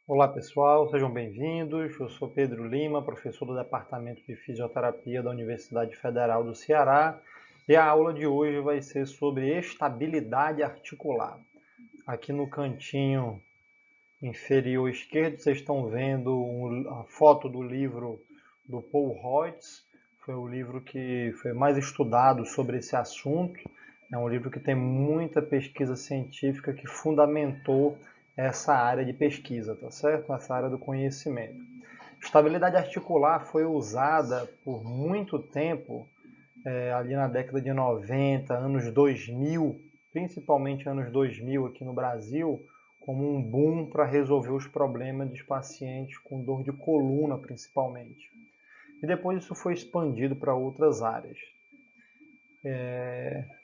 Olá pessoal, sejam bem-vindos. Eu sou Pedro Lima, professor do Departamento de Fisioterapia da Universidade Federal do Ceará, e a aula de hoje vai ser sobre estabilidade articular. Aqui no cantinho inferior esquerdo vocês estão vendo a foto do livro do Paul Reutz. Foi o livro que foi mais estudado sobre esse assunto. É um livro que tem muita pesquisa científica que fundamentou essa área de pesquisa, tá certo? Essa área do conhecimento. Estabilidade articular foi usada por muito tempo, ali na década de 90, anos 2000, principalmente anos 2000 aqui no Brasil, como um boom para resolver os problemas dos pacientes com dor de coluna, principalmente. E depois isso foi expandido para outras áreas.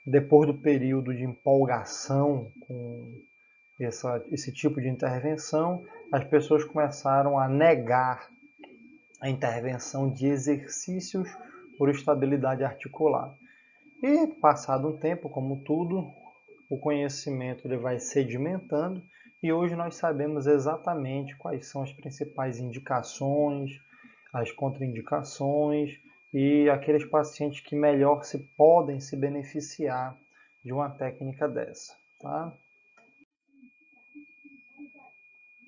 Depois do período de empolgação com esse tipo de intervenção, as pessoas começaram a negar a intervenção de exercícios por estabilidade articular. E, passado um tempo, como tudo, o conhecimento ele vai sedimentando e hoje nós sabemos exatamente quais são as principais indicações, as contraindicações e aqueles pacientes que melhor podem se beneficiar de uma técnica dessa. Tá?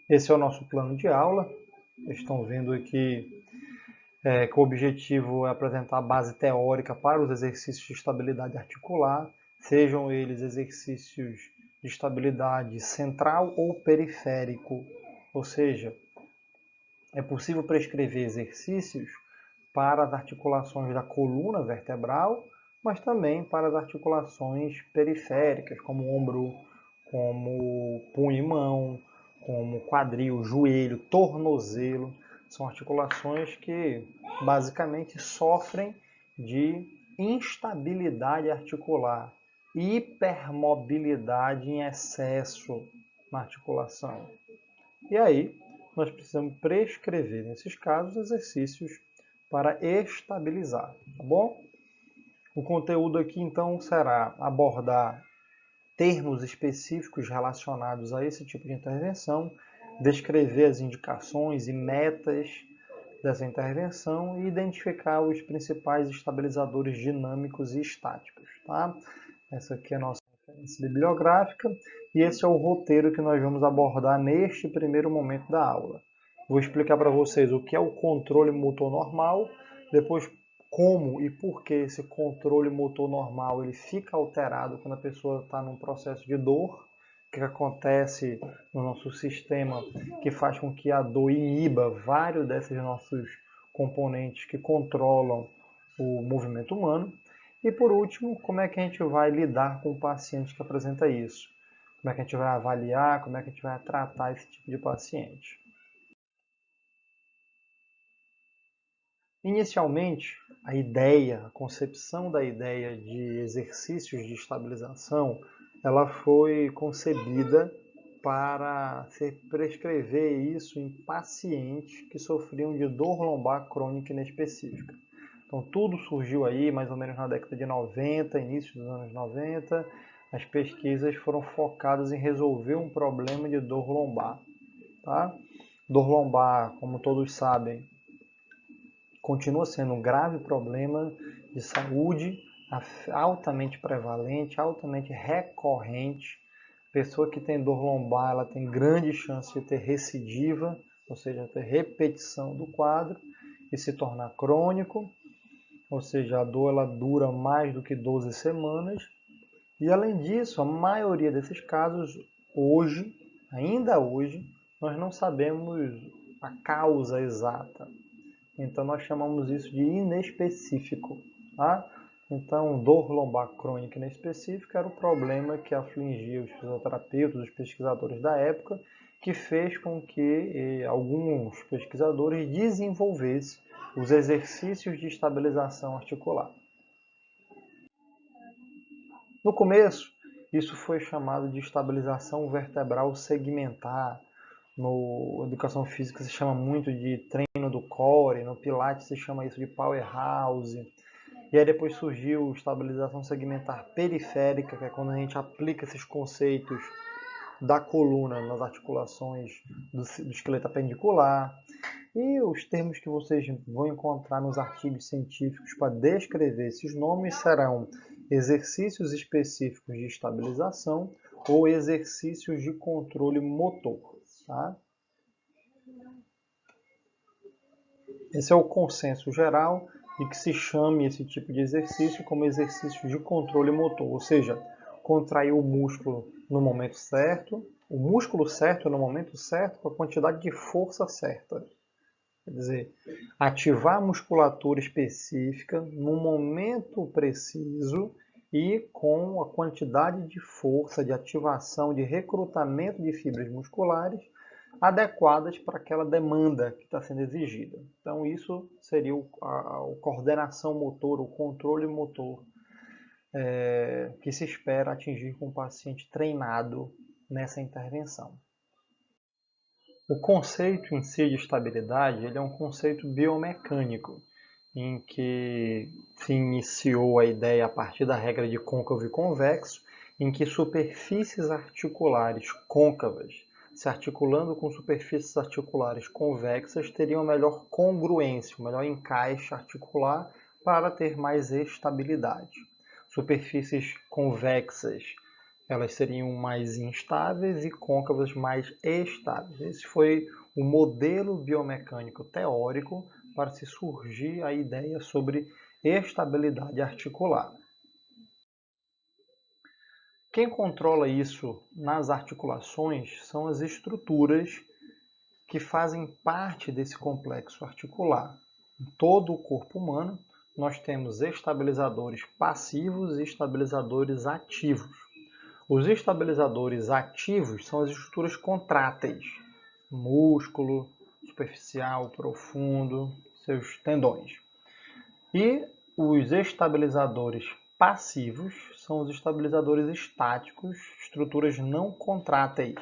Esse é o nosso plano de aula. Vocês estão vendo aqui que o objetivo é apresentar a base teórica para os exercícios de estabilidade articular, sejam eles exercícios de estabilidade central ou periférico, ou seja, é possível prescrever exercícios para as articulações da coluna vertebral, mas também para as articulações periféricas, como ombro, como punho e mão, como quadril, joelho, tornozelo. São articulações que basicamente sofrem de instabilidade articular, hipermobilidade em excesso na articulação. E aí, nós precisamos prescrever, nesses casos, exercícios para estabilizar, tá bom? O conteúdo aqui, então, será abordar termos específicos relacionados a esse tipo de intervenção, descrever as indicações e metas dessa intervenção e identificar os principais estabilizadores dinâmicos e estáticos. Tá? Essa aqui é a nossa referência bibliográfica e esse é o roteiro que nós vamos abordar neste primeiro momento da aula. Vou explicar para vocês o que é o controle motor normal, depois como e por que esse controle motor normal ele fica alterado quando a pessoa está num processo de dor, o que acontece no nosso sistema que faz com que a dor iniba vários desses nossos componentes que controlam o movimento humano. E por último, como é que a gente vai lidar com o paciente que apresenta isso? Como é que a gente vai avaliar, como é que a gente vai tratar esse tipo de paciente? Inicialmente, a concepção da ideia de exercícios de estabilização, ela foi concebida para se prescrever isso em pacientes que sofriam de dor lombar crônica inespecífica. Então, tudo surgiu aí mais ou menos na década de 90, início dos anos 90. As pesquisas foram focadas em resolver um problema de dor lombar. Tá? Dor lombar, como todos sabem, continua sendo um grave problema de saúde, altamente prevalente, altamente recorrente. Pessoa que tem dor lombar, ela tem grande chance de ter recidiva, ou seja, ter repetição do quadro e se tornar crônico, ou seja, a dor ela dura mais do que 12 semanas. E além disso, a maioria desses casos, hoje, ainda hoje, nós não sabemos a causa exata. Então nós chamamos isso de inespecífico. Tá? Então, dor lombar crônica inespecífica era o problema que afligia os fisioterapeutas, os pesquisadores da época, que fez com que alguns pesquisadores desenvolvessem os exercícios de estabilização articular. No começo, isso foi chamado de estabilização vertebral segmentar. No educação física se chama muito de treino do core, no pilates se chama isso de powerhouse. E aí depois surgiu estabilização segmentar periférica, que é quando a gente aplica esses conceitos da coluna nas articulações do esqueleto apendicular. E os termos que vocês vão encontrar nos artigos científicos para descrever esses nomes serão exercícios específicos de estabilização ou exercícios de controle motor. Tá? Esse é o consenso geral de que se chame esse tipo de exercício como exercício de controle motor, ou seja, contrair o músculo no momento certo, o músculo certo no momento certo, com a quantidade de força certa. Quer dizer, ativar a musculatura específica no momento preciso e com a quantidade de força, de ativação, de recrutamento de fibras musculares adequadas para aquela demanda que está sendo exigida. Então, isso seria a coordenação motor, o controle motor que se espera atingir com o paciente treinado nessa intervenção. O conceito em si de estabilidade ele é um conceito biomecânico, em que se iniciou a ideia a partir da regra de côncavo e convexo, em que superfícies articulares côncavas se articulando com superfícies articulares convexas teriam melhor congruência, melhor encaixe articular para ter mais estabilidade. Superfícies convexas elas seriam mais instáveis e côncavas mais estáveis. Esse foi o modelo biomecânico teórico para se surgir a ideia sobre estabilidade articular. Quem controla isso nas articulações são as estruturas que fazem parte desse complexo articular. Em todo o corpo humano, nós temos estabilizadores passivos e estabilizadores ativos. Os estabilizadores ativos são as estruturas contráteis, músculo, superficial, profundo, seus tendões. E os estabilizadores passivos são os estabilizadores estáticos, estruturas não contráteis.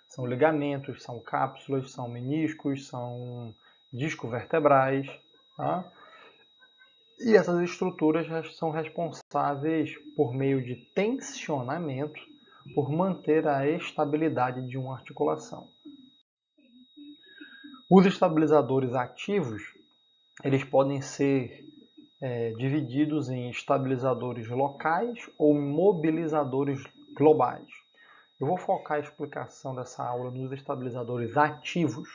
São ligamentos, são cápsulas, são meniscos, são discos vertebrais. Tá? E essas estruturas são responsáveis, por meio de tensionamento, por manter a estabilidade de uma articulação. Os estabilizadores ativos, eles podem ser divididos em estabilizadores locais ou mobilizadores globais. Eu vou focar a explicação dessa aula nos estabilizadores ativos,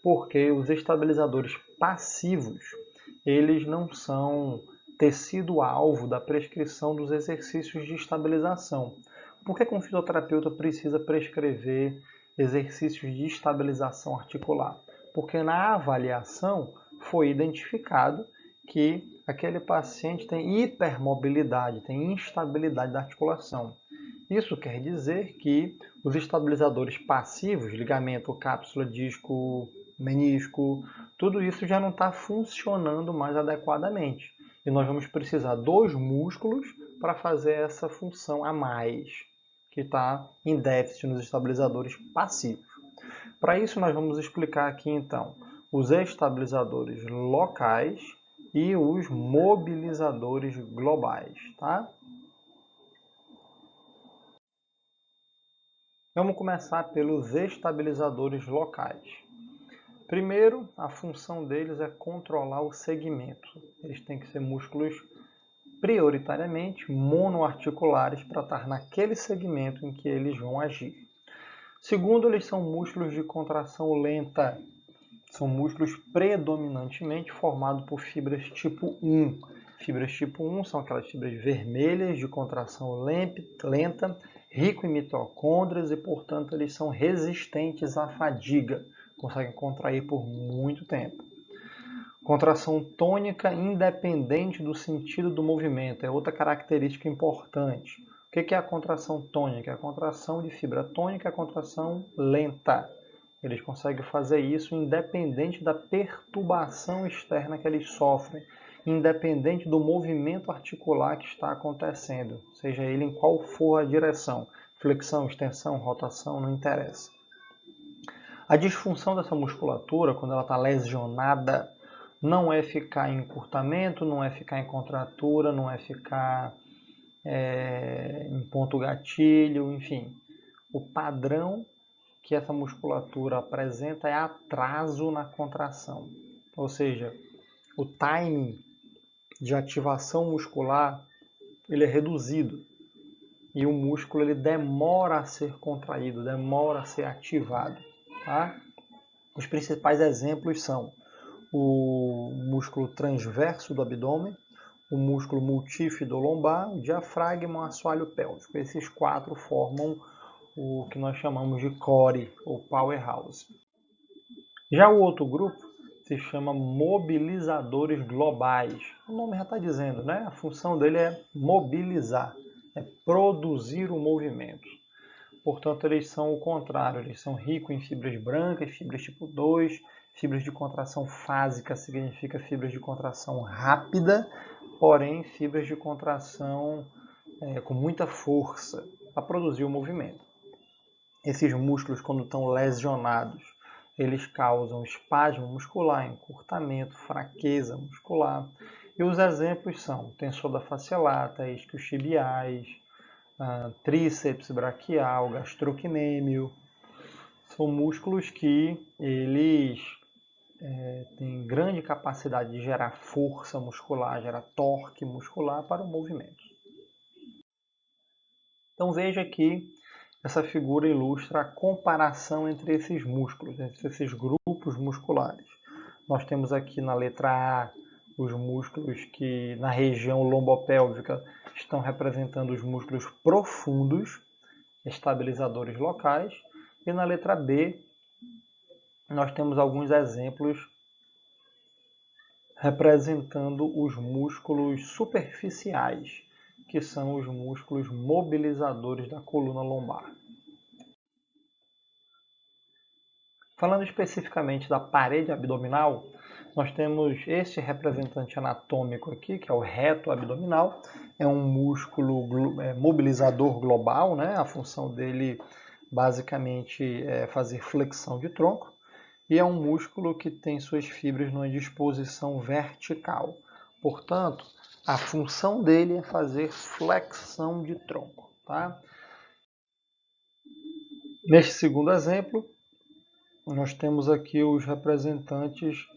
porque os estabilizadores passivos, eles não são tecido-alvo da prescrição dos exercícios de estabilização. Por que um fisioterapeuta precisa prescrever exercícios de estabilização articular? Porque na avaliação foi identificado que aquele paciente tem hipermobilidade, tem instabilidade da articulação. Isso quer dizer que os estabilizadores passivos, ligamento, cápsula, disco, menisco, tudo isso já não está funcionando mais adequadamente. E nós vamos precisar dos músculos para fazer essa função a mais, que está em déficit nos estabilizadores passivos. Para isso, nós vamos explicar aqui, então, os estabilizadores locais e os mobilizadores globais, tá? Vamos começar pelos estabilizadores locais. Primeiro, a função deles é controlar o segmento. Eles têm que ser músculos prioritariamente monoarticulares para estar naquele segmento em que eles vão agir. Segundo, eles são músculos de contração lenta. São músculos predominantemente formados por fibras tipo 1. Fibras tipo 1 são aquelas fibras vermelhas de contração lenta, rico em mitocôndrias e, portanto, eles são resistentes à fadiga. Conseguem contrair por muito tempo. Contração tônica independente do sentido do movimento é outra característica importante. O que é a contração tônica? A contração de fibra tônica é a contração lenta. Eles conseguem fazer isso independente da perturbação externa que eles sofrem, independente do movimento articular que está acontecendo, seja ele em qual for a direção, flexão, extensão, rotação, não interessa. A disfunção dessa musculatura, quando ela está lesionada, não é ficar em encurtamento, não é ficar em contratura, não é ficar em ponto gatilho, enfim. o padrão que essa musculatura apresenta é atraso na contração. Ou seja, o timing de ativação muscular ele é reduzido e o músculo ele demora a ser contraído, demora a ser ativado. Tá? Os principais exemplos são o músculo transverso do abdômen, o músculo multífido lombar, o diafragma e o assoalho pélvico. Esses 4 formam o que nós chamamos de core ou powerhouse. Já o outro grupo se chama mobilizadores globais. O nome já está dizendo, né? A função dele é mobilizar, é produzir o movimento. Portanto, eles são o contrário, eles são ricos em fibras brancas, fibras tipo 2, fibras de contração fásica significa fibras de contração rápida, porém fibras de contração com muita força para produzir o movimento. Esses músculos, quando estão lesionados, eles causam espasmo muscular, encurtamento, fraqueza muscular. E os exemplos são tensor da face lata, isquiotibiais, tríceps braquial, gastrocnêmio. São músculos que eles têm grande capacidade de gerar força muscular, gerar torque muscular para o movimento. Então veja que essa figura ilustra a comparação entre esses músculos, entre esses grupos musculares. Nós temos aqui na letra A os músculos que na região lombopélvica estão representando os músculos profundos, estabilizadores locais, e na letra B nós temos alguns exemplos representando os músculos superficiais, que são os músculos mobilizadores da coluna lombar. Falando especificamente da parede abdominal, nós temos este representante anatômico aqui, que é o reto abdominal. É um músculo mobilizador global, né? A função dele basicamente é fazer flexão de tronco. E é um músculo que tem suas fibras numa disposição vertical. Portanto, a função dele é fazer flexão de tronco. Tá? Neste segundo exemplo, nós temos aqui os representantes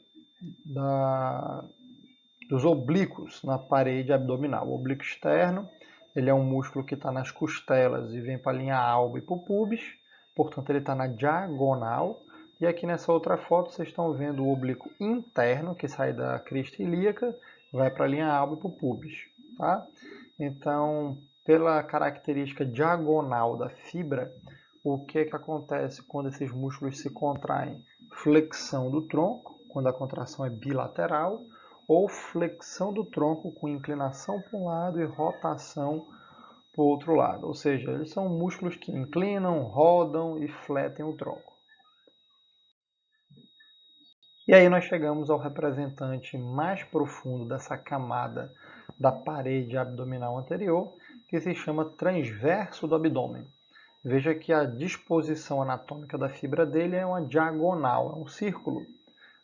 dos oblíquos na parede abdominal. O oblíquo externo, ele é um músculo que está nas costelas e vem para a linha alba e para o pubis, portanto ele está na diagonal. E aqui nessa outra foto vocês estão vendo o oblíquo interno, que sai da crista ilíaca, vai para a linha alba e para o pubis. Tá? Então, pela característica diagonal da fibra, o que acontece quando esses músculos se contraem? Flexão do tronco, quando a contração é bilateral, ou flexão do tronco com inclinação para um lado e rotação para o outro lado. Ou seja, eles são músculos que inclinam, rodam e fletem o tronco. E aí nós chegamos ao representante mais profundo dessa camada da parede abdominal anterior, que se chama transverso do abdômen. Veja que a disposição anatômica da fibra dele é uma diagonal, é um círculo.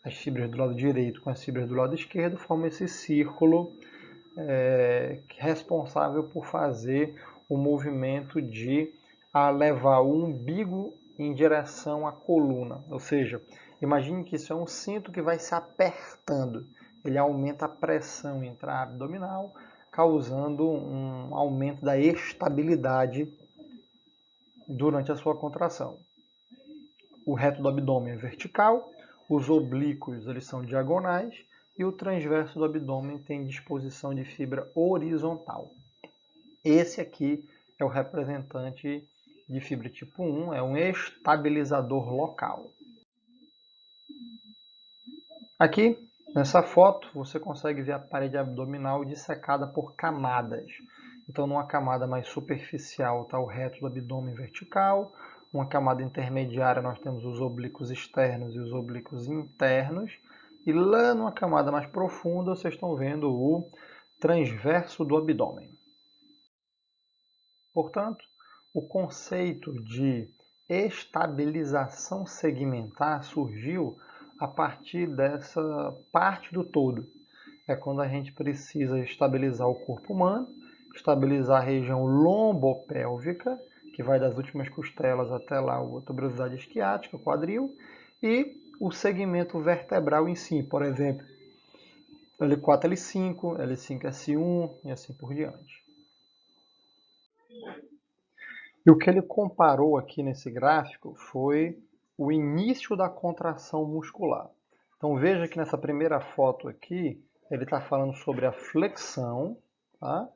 As fibras do lado direito com as fibras do lado esquerdo formam esse círculo responsável por fazer o movimento de levar o umbigo em direção à coluna. Ou seja, imagine que isso é um cinto que vai se apertando. Ele aumenta a pressão intra-abdominal, causando um aumento da estabilidade durante a sua contração. O reto do abdômen é vertical, os oblíquos eles são diagonais e o transverso do abdômen tem disposição de fibra horizontal. Esse aqui é o representante de fibra tipo 1, é um estabilizador local. Aqui, nessa foto, você consegue ver a parede abdominal dissecada por camadas. Então, numa camada mais superficial está o reto do abdômen vertical, uma camada intermediária nós temos os oblíquos externos e os oblíquos internos, e lá numa camada mais profunda vocês estão vendo o transverso do abdômen. Portanto, o conceito de estabilização segmentar surgiu a partir dessa parte do todo. É quando a gente precisa estabilizar o corpo humano, estabilizar a região lombopélvica, que vai das últimas costelas até lá a tuberosidade isquiática, o quadril, e o segmento vertebral em si, por exemplo, L4, L5, L5, S1 e assim por diante. E o que ele comparou aqui nesse gráfico foi o início da contração muscular. Então veja que nessa primeira foto aqui, ele está falando sobre a flexão, tá?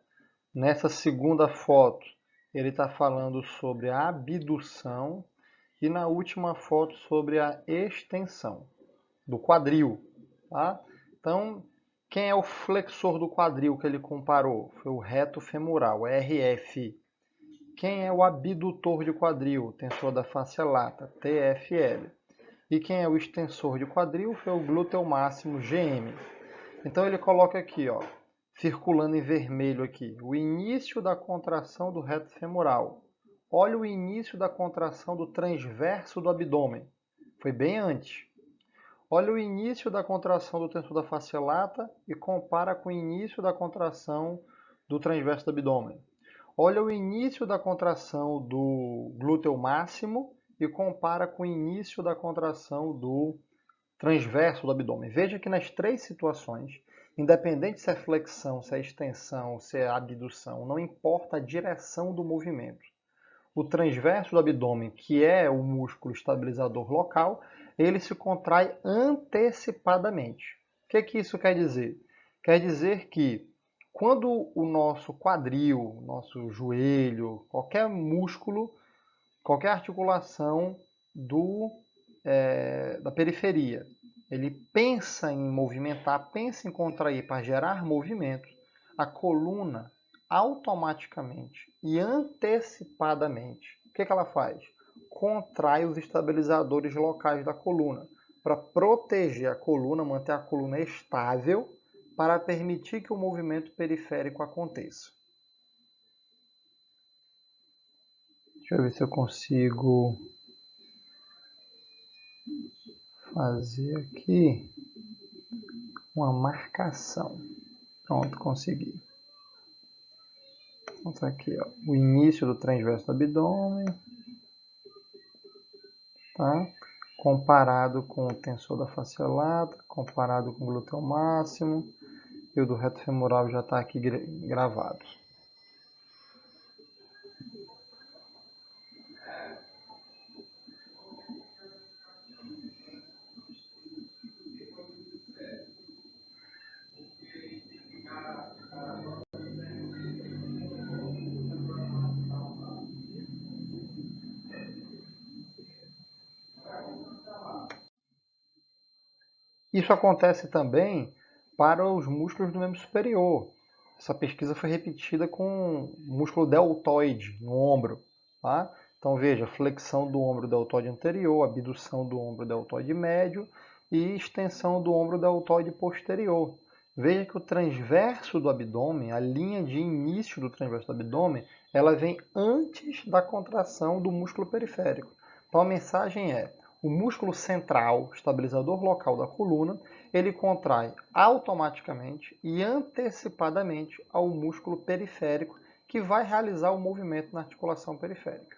Nessa segunda foto, ele está falando sobre a abdução e na última foto sobre a extensão do quadril, tá? Então, quem é o flexor do quadril que ele comparou? Foi o reto femoral, RF. Quem é o abdutor de quadril? Tensor da face lata, TFL. E quem é o extensor de quadril? Foi o glúteo máximo, GM. Então ele coloca aqui, ó, circulando em vermelho aqui, o início da contração do reto femoral. Olha o início da contração do transverso do abdômen. Foi bem antes. Olha o início da contração do tensor da face lata e compara com o início da contração do transverso do abdômen. Olha o início da contração do glúteo máximo e compara com o início da contração do transverso do abdômen. Veja que nas três situações, independente se é flexão, se é extensão, se é abdução, não importa a direção do movimento. O transverso do abdômen, que é o músculo estabilizador local, ele se contrai antecipadamente. O que isso quer dizer? Quer dizer que quando o nosso quadril, nosso joelho, qualquer músculo, qualquer articulação da periferia, ele pensa em movimentar, pensa em contrair para gerar movimento, a coluna automaticamente e antecipadamente, o que ela faz? Contrai os estabilizadores locais da coluna para proteger a coluna, manter a coluna estável, para permitir que o movimento periférico aconteça. Deixa eu ver se eu consigo fazer aqui uma marcação. Pronto, consegui. Então tá aqui, ó, o início do transverso do abdômen, tá? Comparado com o tensor da face lata, comparado com o glúteo máximo, e o do reto femoral já está aqui gravado. Isso acontece também para os músculos do membro superior. Essa pesquisa foi repetida com o músculo deltoide no ombro. Tá? Então veja, flexão do ombro deltoide anterior, abdução do ombro deltoide médio e extensão do ombro deltoide posterior. Veja que o transverso do abdômen, a linha de início do transverso do abdômen, ela vem antes da contração do músculo periférico. Então a mensagem é: o músculo central, estabilizador local da coluna, ele contrai automaticamente e antecipadamente ao músculo periférico, que vai realizar o movimento na articulação periférica.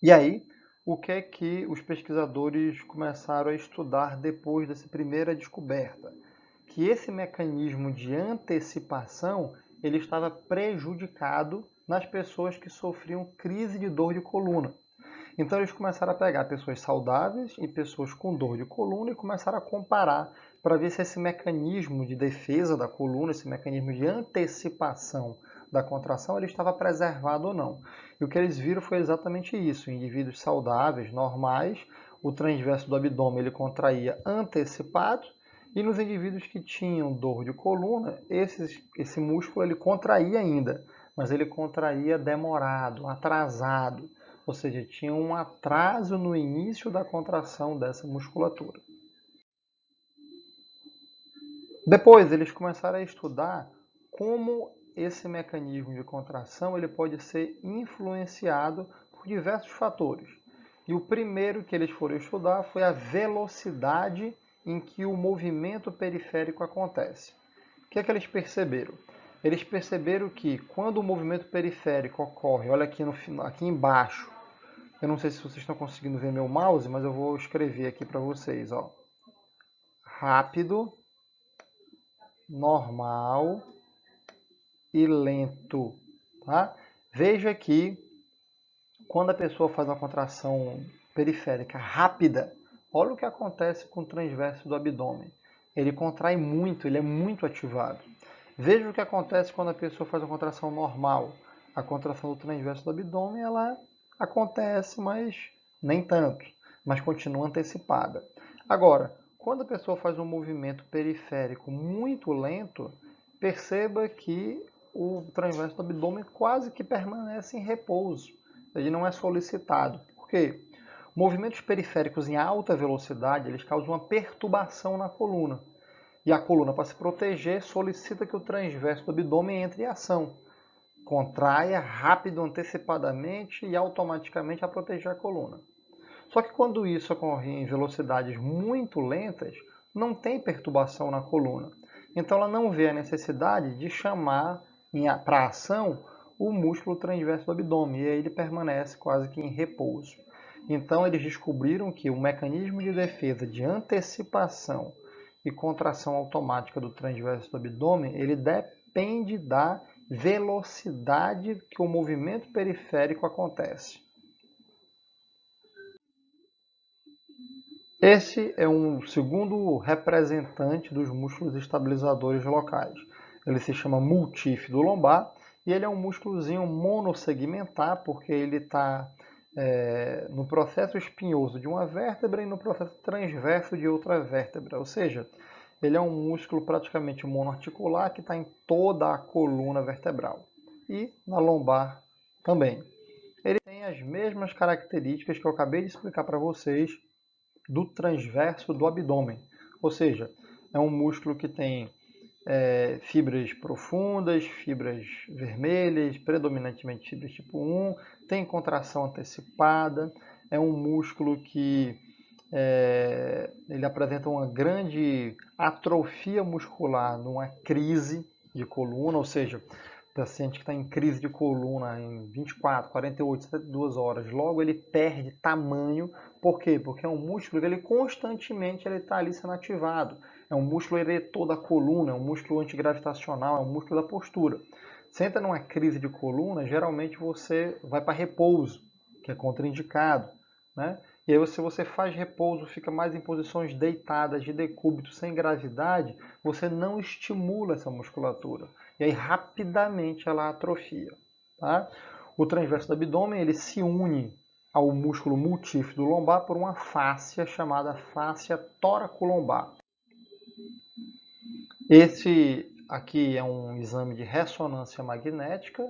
E aí, o que é que os pesquisadores começaram a estudar depois dessa primeira descoberta? Que esse mecanismo de antecipação ele estava prejudicado nas pessoas que sofriam crise de dor de coluna. Então eles começaram a pegar pessoas saudáveis e pessoas com dor de coluna e começaram a comparar para ver se esse mecanismo de defesa da coluna, esse mecanismo de antecipação da contração, ele estava preservado ou não. E o que eles viram foi exatamente isso. Em indivíduos saudáveis, normais, o transverso do abdômen ele contraía antecipado, e nos indivíduos que tinham dor de coluna, esse músculo ele contraía ainda, mas ele contraía demorado, atrasado. Ou seja, tinha um atraso no início da contração dessa musculatura. Depois, eles começaram a estudar como esse mecanismo de contração ele pode ser influenciado por diversos fatores. E o primeiro que eles foram estudar foi a velocidade em que o movimento periférico acontece. O que é que eles perceberam? eles perceberam que quando o movimento periférico ocorre, olha aqui, aqui embaixo, eu não sei se vocês estão conseguindo ver meu mouse, mas eu vou escrever aqui para vocês, ó. Rápido, normal e lento, tá? Veja que quando a pessoa faz uma contração periférica rápida, olha o que acontece com o transverso do abdômen. Ele contrai muito, ele é muito ativado. Veja o que acontece quando a pessoa faz uma contração normal. A contração do transverso do abdômen, ela acontece, mas nem tanto, mas continua antecipada. Agora, quando a pessoa faz um movimento periférico muito lento, perceba que o transverso do abdômen quase que permanece em repouso. Ele não é solicitado. Por quê? Movimentos periféricos em alta velocidade, eles causam uma perturbação na coluna. E a coluna, para se proteger, solicita que o transverso do abdômen entre em ação. Contraia rápido, antecipadamente e automaticamente a proteger a coluna. Só que quando isso ocorre em velocidades muito lentas, não tem perturbação na coluna. Então ela não vê a necessidade de chamar para ação o músculo transverso do abdômen, e aí ele permanece quase que em repouso. Então eles descobriram que o mecanismo de defesa de antecipação e contração automática do transverso do abdômen, ele depende da velocidade que o movimento periférico acontece. Esse é um segundo representante dos músculos estabilizadores locais. Ele se chama multífido lombar e ele é um músculozinho monossegmentar porque ele está no processo espinhoso de uma vértebra e no processo transverso de outra vértebra. Ou seja, ele é um músculo praticamente monoarticular que está em toda a coluna vertebral e na lombar também. Ele tem as mesmas características que eu acabei de explicar para vocês do transverso do abdômen. Ou seja, é um músculo que tem fibras profundas, fibras vermelhas, predominantemente fibras tipo 1, tem contração antecipada, é um músculo que ele apresenta uma grande atrofia muscular numa crise de coluna, ou seja, o paciente que está em crise de coluna em 24, 48, 72 horas, logo ele perde tamanho. Por quê? Porque é um músculo que ele constantemente está ali sendo ativado. É um músculo eretor da coluna, é um músculo antigravitacional, é um músculo da postura. Você entra numa crise de coluna, geralmente você vai para repouso, que é contraindicado, né? E aí, se você faz repouso, fica mais em posições deitadas, de decúbito, sem gravidade, você não estimula essa musculatura. E aí, rapidamente, ela atrofia. Tá? O transverso do abdômen, ele se une ao músculo multífido lombar por uma fáscia chamada fáscia tóraco-lombar. Esse aqui é um exame de ressonância magnética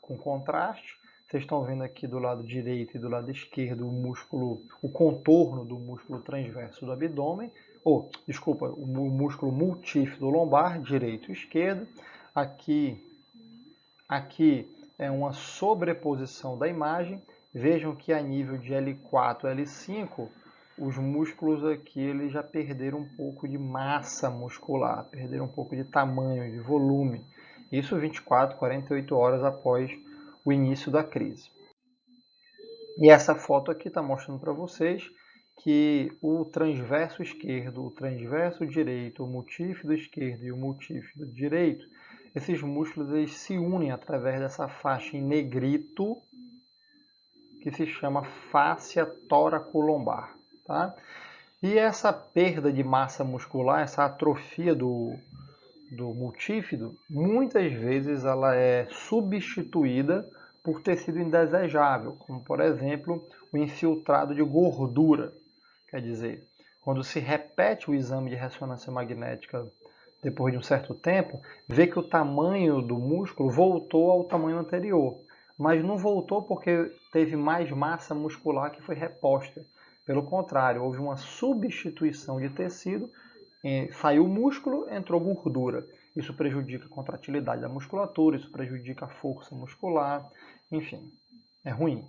com contraste. Vocês estão vendo aqui do lado direito e do lado esquerdo o músculo, o contorno do músculo transverso do abdômen, o músculo multífido lombar, direito e esquerdo. Aqui é uma sobreposição da imagem. Vejam que a nível de L4 e L5, os músculos aqui eles já perderam um pouco de massa muscular, perderam um pouco de tamanho, de volume. Isso 24, 48 horas após o início da crise. E essa foto aqui está mostrando para vocês que o transverso esquerdo, o transverso direito, o multífido esquerdo e o multífido direito, esses músculos eles se unem através dessa faixa em negrito que se chama fáscia tóraco-lombar. Tá? E essa perda de massa muscular, essa atrofia do multífido, muitas vezes ela é substituída por tecido indesejável, como por exemplo o infiltrado de gordura. Quer dizer, quando se repete o exame de ressonância magnética depois de um certo tempo, vê que o tamanho do músculo voltou ao tamanho anterior, mas não voltou porque teve mais massa muscular que foi reposta. Pelo contrário, houve uma substituição de tecido, saiu músculo, entrou gordura. Isso prejudica a contratilidade da musculatura, isso prejudica a força muscular, enfim, é ruim.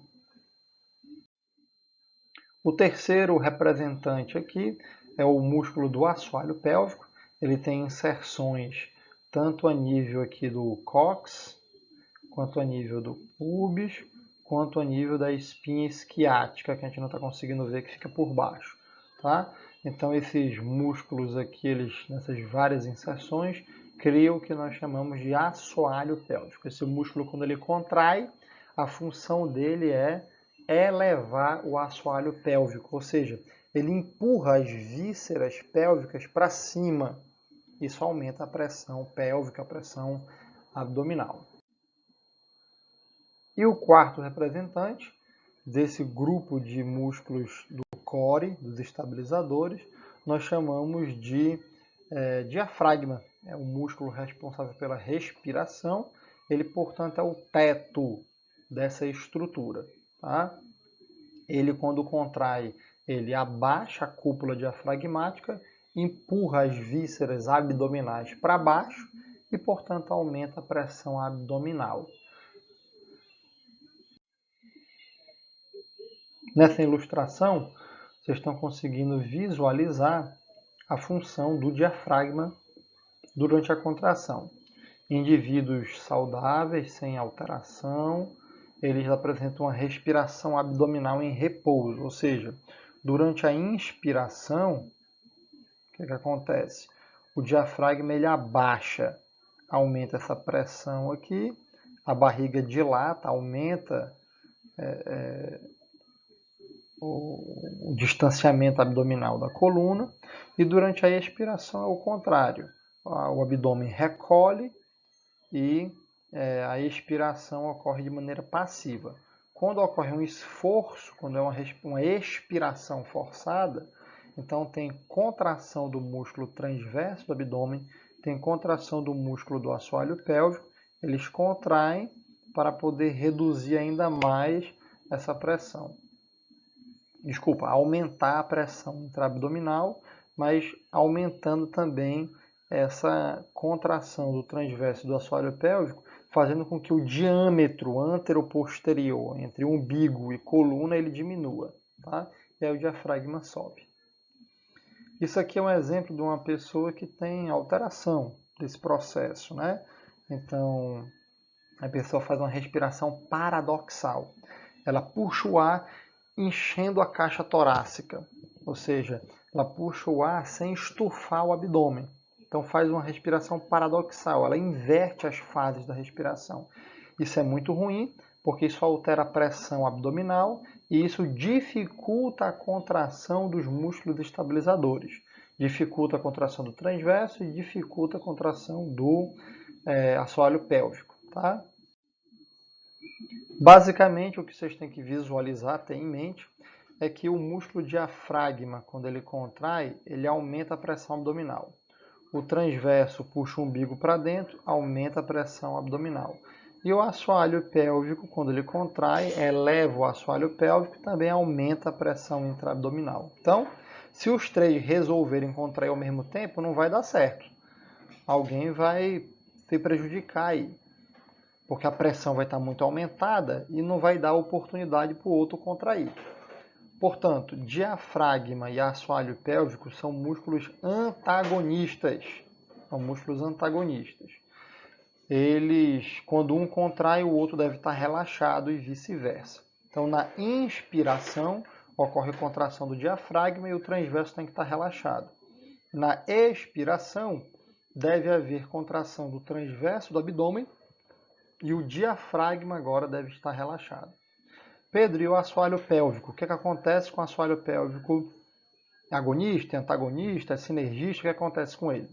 O terceiro representante aqui é o músculo do assoalho pélvico. Ele tem inserções tanto a nível aqui do cóccix, quanto a nível do pubis, quanto a nível da espinha isquiática, que a gente não está conseguindo ver, que fica por baixo, tá? Então, esses músculos aqui, eles, nessas várias inserções, criam o que nós chamamos de assoalho pélvico. Esse músculo, quando ele contrai, a função dele é elevar o assoalho pélvico, ou seja, ele empurra as vísceras pélvicas para cima. Isso aumenta a pressão pélvica, a pressão abdominal. E o quarto representante desse grupo de músculos do core, dos estabilizadores, nós chamamos de diafragma. É o músculo responsável pela respiração. Ele, portanto, é o teto dessa estrutura. Tá? Ele, quando contrai, ele abaixa a cúpula diafragmática, empurra as vísceras abdominais para baixo e, portanto, aumenta a pressão abdominal. Nessa ilustração, vocês estão conseguindo visualizar a função do diafragma durante a contração. Indivíduos saudáveis, sem alteração, eles apresentam uma respiração abdominal em repouso, ou seja, durante a inspiração, o que acontece? O diafragma ele abaixa, aumenta essa pressão aqui, a barriga dilata, aumenta o distanciamento abdominal da coluna, e durante a expiração é o contrário. O abdômen recolhe e a expiração ocorre de maneira passiva. Quando ocorre um esforço, quando é uma expiração forçada, então tem contração do músculo transverso do abdômen, tem contração do músculo do assoalho pélvico, eles contraem para poder reduzir ainda mais essa pressão. Desculpa, aumentar a pressão intraabdominal, mas aumentando também essa contração do transverso do assoalho pélvico, fazendo com que o diâmetro anteroposterior entre umbigo e coluna ele diminua, tá? E aí o diafragma sobe. Isso aqui é um exemplo de uma pessoa que tem alteração desse processo, né? Então, a pessoa faz uma respiração paradoxal. Ela puxa o ar enchendo a caixa torácica, ou seja, ela puxa o ar sem estufar o abdômen. Então faz uma respiração paradoxal, ela inverte as fases da respiração. Isso é muito ruim, porque isso altera a pressão abdominal e isso dificulta a contração dos músculos estabilizadores. Dificulta a contração do transverso e dificulta a contração do assoalho pélvico. Tá? Basicamente, o que vocês têm que visualizar, ter em mente, é que o músculo diafragma, quando ele contrai, ele aumenta a pressão abdominal. O transverso puxa o umbigo para dentro, aumenta a pressão abdominal. E o assoalho pélvico, quando ele contrai, eleva o assoalho pélvico e também aumenta a pressão intraabdominal. Então, se os três resolverem contrair ao mesmo tempo, não vai dar certo. Alguém vai se prejudicar aí, porque a pressão vai estar muito aumentada e não vai dar oportunidade para o outro contrair. Portanto, diafragma e assoalho pélvico são músculos antagonistas. São músculos antagonistas. Eles, quando um contrai, o outro deve estar relaxado e vice-versa. Então, na inspiração, ocorre contração do diafragma e o transverso tem que estar relaxado. Na expiração, deve haver contração do transverso do abdômen e o diafragma agora deve estar relaxado. Pedro, e o assoalho pélvico? O que acontece com o assoalho pélvico? Agonista, antagonista, sinergista? O que acontece com ele?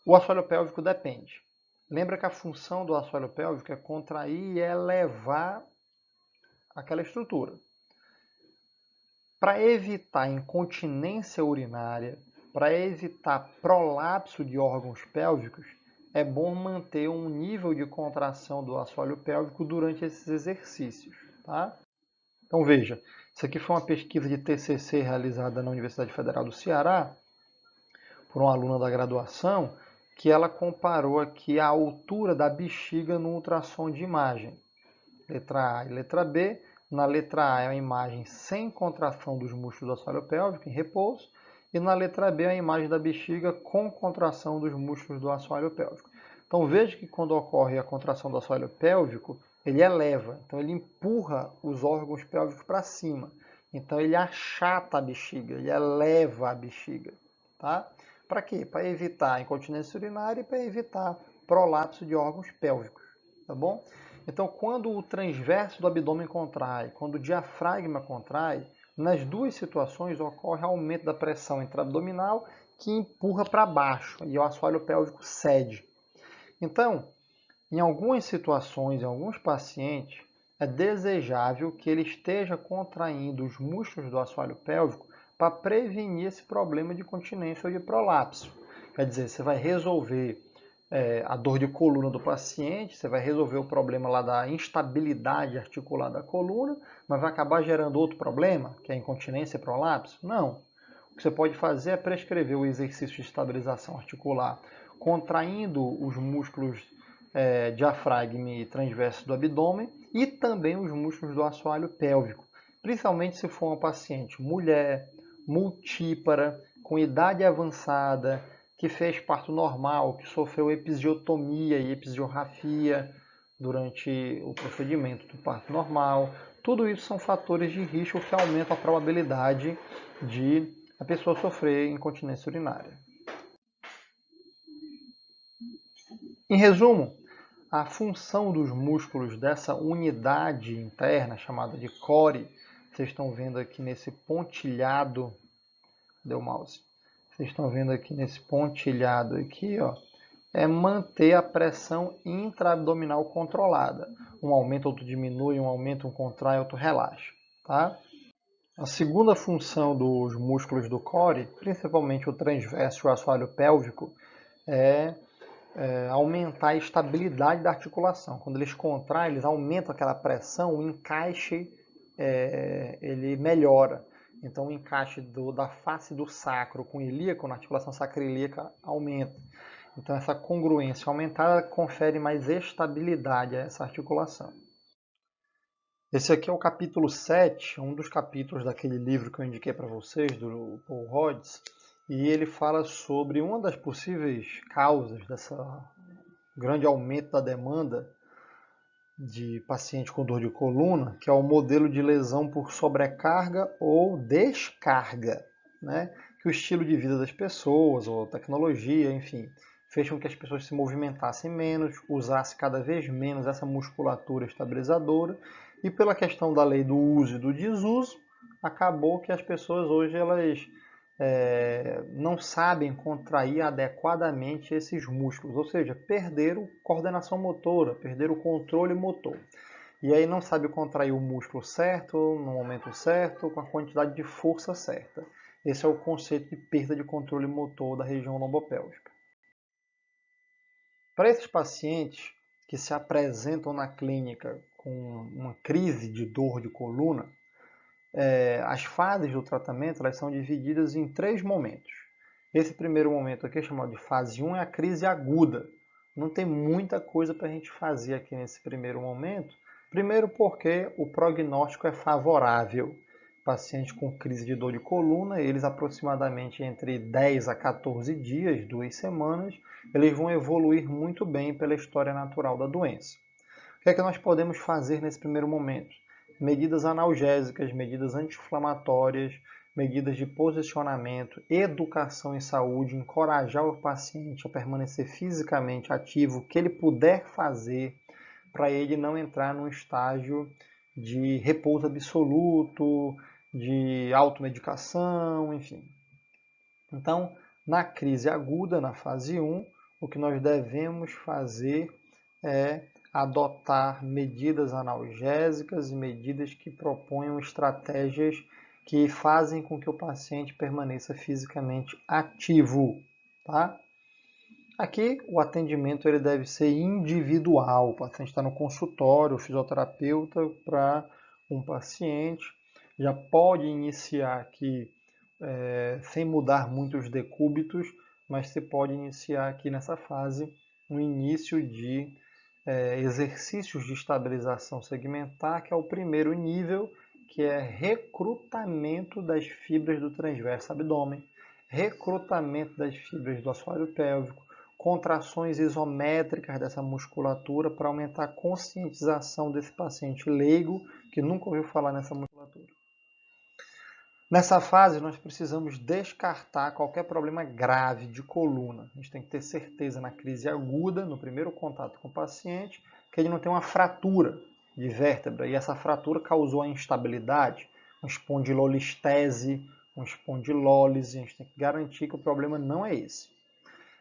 O assoalho pélvico depende. Lembra que a função do assoalho pélvico é contrair e elevar aquela estrutura. Para evitar incontinência urinária, para evitar prolapso de órgãos pélvicos, é bom manter um nível de contração do assoalho pélvico durante esses exercícios. Tá? Então veja, isso aqui foi uma pesquisa de TCC realizada na Universidade Federal do Ceará, por uma aluna da graduação, que ela comparou aqui a altura da bexiga no ultrassom de imagem. Letra A e letra B. Na letra A é a imagem sem contração dos músculos do assoalho pélvico, em repouso, E na letra B, a imagem da bexiga com contração dos músculos do assoalho pélvico. Então veja que quando ocorre a contração do assoalho pélvico, ele eleva, então ele empurra os órgãos pélvicos para cima. Então ele achata a bexiga, ele eleva a bexiga. Tá? Para quê? Para evitar incontinência urinária e para evitar prolapso de órgãos pélvicos. Tá bom? Então quando o transverso do abdômen contrai, quando o diafragma contrai, nas duas situações ocorre aumento da pressão intraabdominal que empurra para baixo e o assoalho pélvico cede. Então, em algumas situações, em alguns pacientes, é desejável que ele esteja contraindo os músculos do assoalho pélvico para prevenir esse problema de continência ou de prolapso. Quer dizer, você vai resolver a dor de coluna do paciente, você vai resolver o problema lá da instabilidade articular da coluna, mas vai acabar gerando outro problema, que é a incontinência e prolapso? Não. O que você pode fazer é prescrever o exercício de estabilização articular, contraindo os músculos diafragma e transverso do abdômen e também os músculos do assoalho pélvico, principalmente se for uma paciente mulher, multípara, com idade avançada, que fez parto normal, que sofreu episiotomia e episiorrafia durante o procedimento do parto normal. Tudo isso são fatores de risco que aumentam a probabilidade de a pessoa sofrer incontinência urinária. Em resumo, a função dos músculos dessa unidade interna chamada de core, vocês estão vendo aqui nesse pontilhado, cadê o mouse? Vocês estão vendo aqui nesse pontilhado aqui, ó, é manter a pressão intraabdominal controlada. Um aumenta, outro diminui, um aumenta, um contrai, outro relaxa, tá? A segunda função dos músculos do core, principalmente o transverso e o assoalho pélvico, é aumentar a estabilidade da articulação. Quando eles contraem, eles aumentam aquela pressão, o encaixe ele melhora. Então o encaixe da face do sacro com o ilíaco, na articulação sacroiliaca, aumenta. Então essa congruência aumentada confere mais estabilidade a essa articulação. Esse aqui é o capítulo 7, um dos capítulos daquele livro que eu indiquei para vocês, do Paul Rhodes, e ele fala sobre uma das possíveis causas dessa grande aumento da demanda de paciente com dor de coluna, que é o modelo de lesão por sobrecarga ou descarga, né? Que o estilo de vida das pessoas, ou tecnologia, enfim, fez com que as pessoas se movimentassem menos, usassem cada vez menos essa musculatura estabilizadora, e pela questão da lei do uso e do desuso, acabou que as pessoas hoje elas não sabem contrair adequadamente esses músculos, ou seja, perderam coordenação motora, perderam o controle motor. E aí não sabe contrair o músculo certo, no momento certo, com a quantidade de força certa. Esse é o conceito de perda de controle motor da região lombopélvica. Para esses pacientes que se apresentam na clínica com uma crise de dor de coluna, as fases do tratamento elas são divididas em 3 momentos. Esse primeiro momento aqui, chamado de fase 1, é a crise aguda. Não tem muita coisa para a gente fazer aqui nesse primeiro momento. Primeiro porque o prognóstico é favorável. Pacientes com crise de dor de coluna, eles aproximadamente entre 10 a 14 dias, 2 semanas, eles vão evoluir muito bem pela história natural da doença. O que é que nós podemos fazer nesse primeiro momento? Medidas analgésicas, medidas anti-inflamatórias, medidas de posicionamento, educação em saúde, encorajar o paciente a permanecer fisicamente ativo, o que ele puder fazer para ele não entrar num estágio de repouso absoluto, de automedicação, enfim. Então, na crise aguda, na fase 1, o que nós devemos fazer é adotar medidas analgésicas e medidas que proponham estratégias que fazem com que o paciente permaneça fisicamente ativo, tá? Aqui o atendimento ele deve ser individual, o paciente está no consultório, o fisioterapeuta para um paciente já pode iniciar aqui sem mudar muito os decúbitos, mas se pode iniciar aqui nessa fase um início de exercícios de estabilização segmentar, que é o primeiro nível, que é recrutamento das fibras do transverso abdômen, recrutamento das fibras do assoalho pélvico, contrações isométricas dessa musculatura para aumentar a conscientização desse paciente leigo que nunca ouviu falar nessa musculatura. Nessa fase, nós precisamos descartar qualquer problema grave de coluna. A gente tem que ter certeza na crise aguda, no primeiro contato com o paciente, que ele não tem uma fratura de vértebra e essa fratura causou a instabilidade, uma espondilolistese, uma espondilólise. A gente tem que garantir que o problema não é esse.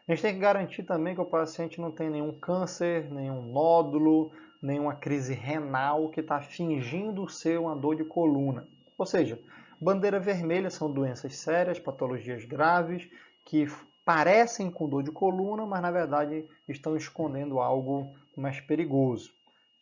A gente tem que garantir também que o paciente não tem nenhum câncer, nenhum nódulo, nenhuma crise renal que está fingindo ser uma dor de coluna. Ou seja, bandeira vermelha são doenças sérias, patologias graves, que parecem com dor de coluna, mas na verdade estão escondendo algo mais perigoso.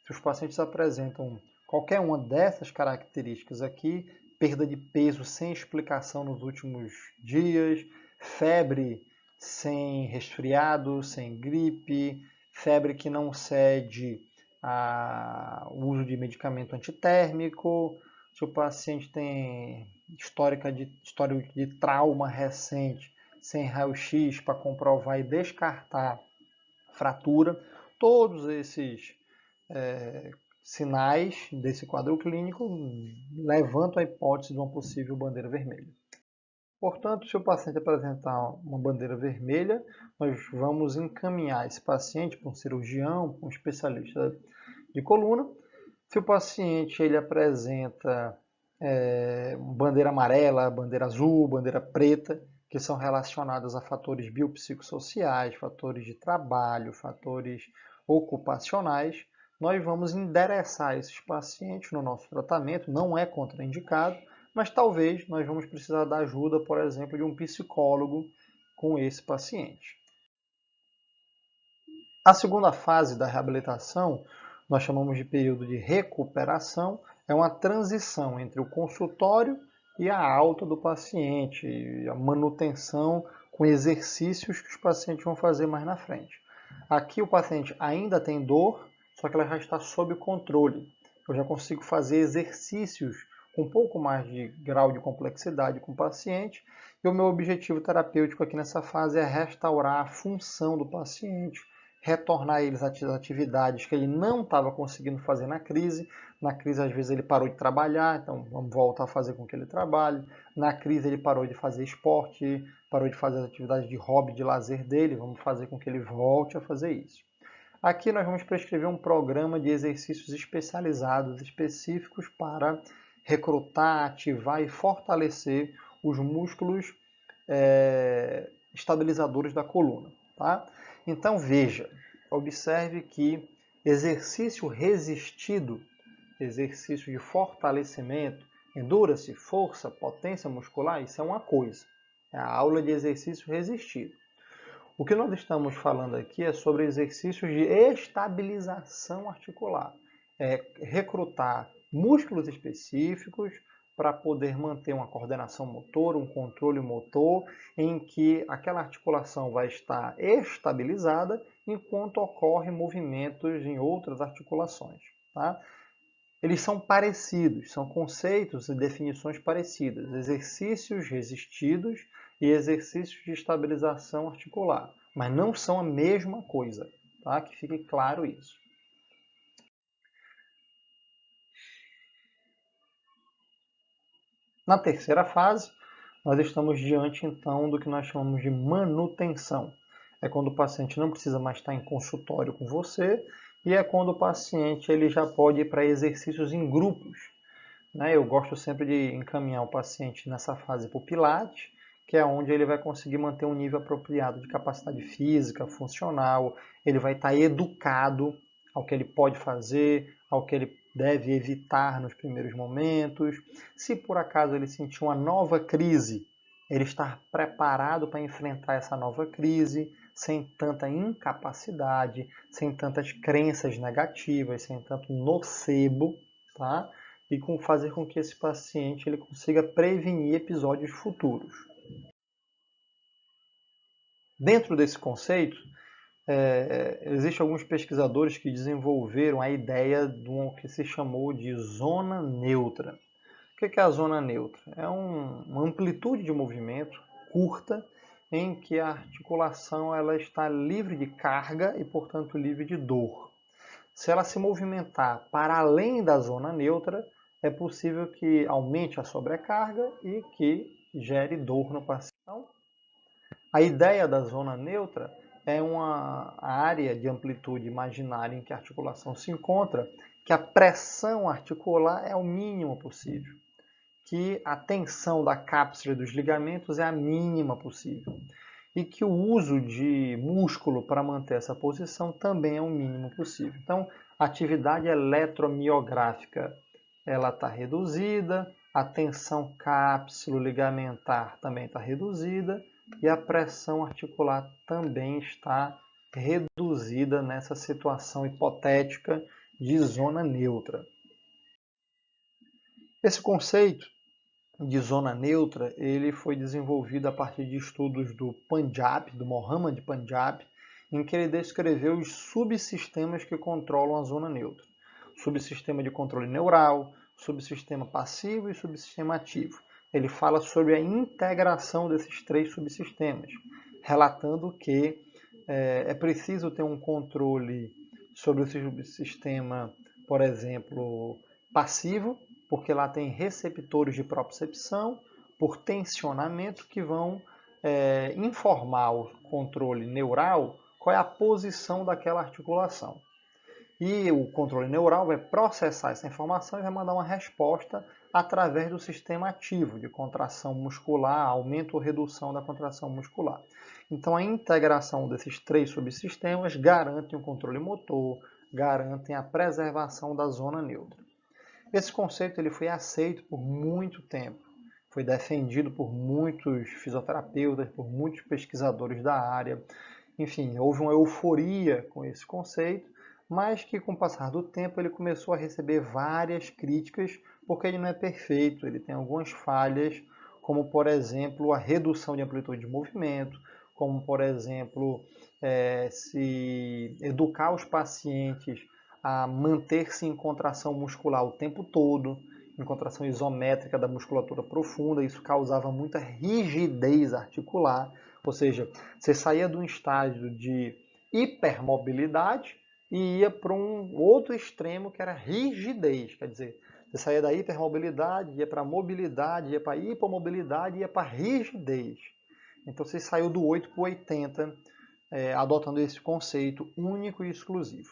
Se os pacientes apresentam qualquer uma dessas características aqui, perda de peso sem explicação nos últimos dias, febre sem resfriado, sem gripe, febre que não cede ao uso de medicamento antitérmico, se o paciente tem histórico de trauma recente, sem raio-x para comprovar e descartar fratura, todos esses sinais desse quadro clínico levantam a hipótese de uma possível bandeira vermelha. Portanto, se o paciente apresentar uma bandeira vermelha, nós vamos encaminhar esse paciente para um cirurgião, para um especialista de coluna. Se o paciente ele apresenta bandeira amarela, bandeira azul, bandeira preta, que são relacionadas a fatores biopsicossociais, fatores de trabalho, fatores ocupacionais, nós vamos endereçar esses pacientes no nosso tratamento, não é contraindicado, mas talvez nós vamos precisar da ajuda, por exemplo, de um psicólogo com esse paciente. A segunda fase da reabilitação, nós chamamos de período de recuperação, é uma transição entre o consultório e a alta do paciente, a manutenção com exercícios que os pacientes vão fazer mais na frente. Aqui o paciente ainda tem dor, só que ela já está sob controle. Eu já consigo fazer exercícios com um pouco mais de grau de complexidade com o paciente, e o meu objetivo terapêutico aqui nessa fase é restaurar a função do paciente, retornar eles às atividades que ele não estava conseguindo fazer na crise. Na crise, às vezes, ele parou de trabalhar, então vamos voltar a fazer com que ele trabalhe. Na crise, ele parou de fazer esporte, parou de fazer as atividades de hobby, de lazer dele, vamos fazer com que ele volte a fazer isso. Aqui nós vamos prescrever um programa de exercícios especializados, específicos para recrutar, ativar e fortalecer os músculos estabilizadores da coluna. Tá? Então veja, observe que exercício resistido, exercício de fortalecimento, endurance, força, potência muscular, isso é uma coisa. É a aula de exercício resistido. O que nós estamos falando aqui é sobre exercícios de estabilização articular. É recrutar músculos específicos para poder manter uma coordenação motora, um controle motor, em que aquela articulação vai estar estabilizada enquanto ocorrem movimentos em outras articulações. Tá? Eles são parecidos, são conceitos e definições parecidas, exercícios resistidos e exercícios de estabilização articular, mas não são a mesma coisa, tá? Que fique claro isso. Na terceira fase, nós estamos diante então do que nós chamamos de manutenção. É quando o paciente não precisa mais estar em consultório com você e é quando o paciente ele já pode ir para exercícios em grupos. Eu gosto sempre de encaminhar o paciente nessa fase para o Pilates, que é onde ele vai conseguir manter um nível apropriado de capacidade física, funcional, ele vai estar educado ao que ele pode fazer, ao que ele deve evitar nos primeiros momentos. Se por acaso ele sentir uma nova crise, ele estar preparado para enfrentar essa nova crise, sem tanta incapacidade, sem tantas crenças negativas, sem tanto nocebo, tá? E fazer com que esse paciente ele consiga prevenir episódios futuros. Dentro desse conceito, existem alguns pesquisadores que desenvolveram a ideia de um que se chamou de zona neutra. O que é a zona neutra? É uma amplitude de movimento curta, em que a articulação ela está livre de carga e, portanto, livre de dor. Se ela se movimentar para além da zona neutra, é possível que aumente a sobrecarga e que gere dor no paciente. Então, a ideia da zona neutra é uma área de amplitude imaginária em que a articulação se encontra, que a pressão articular é o mínimo possível, que a tensão da cápsula e dos ligamentos é a mínima possível e que o uso de músculo para manter essa posição também é o mínimo possível. Então, a atividade eletromiográfica ela está reduzida, a tensão cápsulo-ligamentar também está reduzida e a pressão articular também está reduzida nessa situação hipotética de zona neutra. Esse conceito de zona neutra, ele foi desenvolvido a partir de estudos do Panjab, do Mohammad Panjab, em que ele descreveu os subsistemas que controlam a zona neutra. Subsistema de controle neural, subsistema passivo e subsistema ativo. Ele fala sobre a integração desses três subsistemas, relatando que é preciso ter um controle sobre o subsistema, por exemplo, passivo, porque lá tem receptores de propriocepção por tensionamento que vão informar o controle neural qual é a posição daquela articulação. E o controle neural vai processar essa informação e vai mandar uma resposta através do sistema ativo de contração muscular, aumento ou redução da contração muscular. Então a integração desses três subsistemas garante o controle motor, garantem a preservação da zona neutra. Esse conceito ele foi aceito por muito tempo, foi defendido por muitos fisioterapeutas, por muitos pesquisadores da área. Enfim, houve uma euforia com esse conceito, mas que com o passar do tempo ele começou a receber várias críticas, porque ele não é perfeito, ele tem algumas falhas, como por exemplo a redução de amplitude de movimento, como por exemplo se educar os pacientes a manter-se em contração muscular o tempo todo, em contração isométrica da musculatura profunda, isso causava muita rigidez articular, ou seja, você saía de um estágio de hipermobilidade e ia para um outro extremo que era rigidez, quer dizer, você saía da hipermobilidade, ia para a mobilidade, ia para a hipomobilidade, ia para a rigidez. Então você saiu do 8 para o 80, adotando esse conceito único e exclusivo.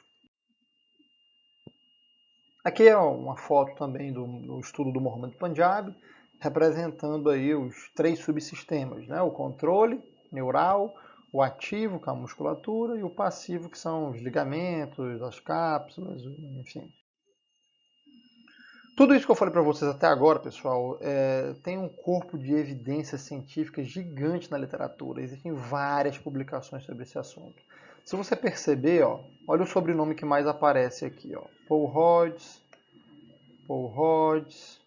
Aqui é uma foto também do estudo do Mohammad Panjab, representando aí os três subsistemas, né? O controle neural, o ativo, que é a musculatura, e o passivo, que são os ligamentos, as cápsulas, enfim. Tudo isso que eu falei para vocês até agora, pessoal, tem um corpo de evidências científicas gigante na literatura. Existem várias publicações sobre esse assunto. Se você perceber, olha o sobrenome que mais aparece aqui, Paul Rhodes, Paul Rhodes,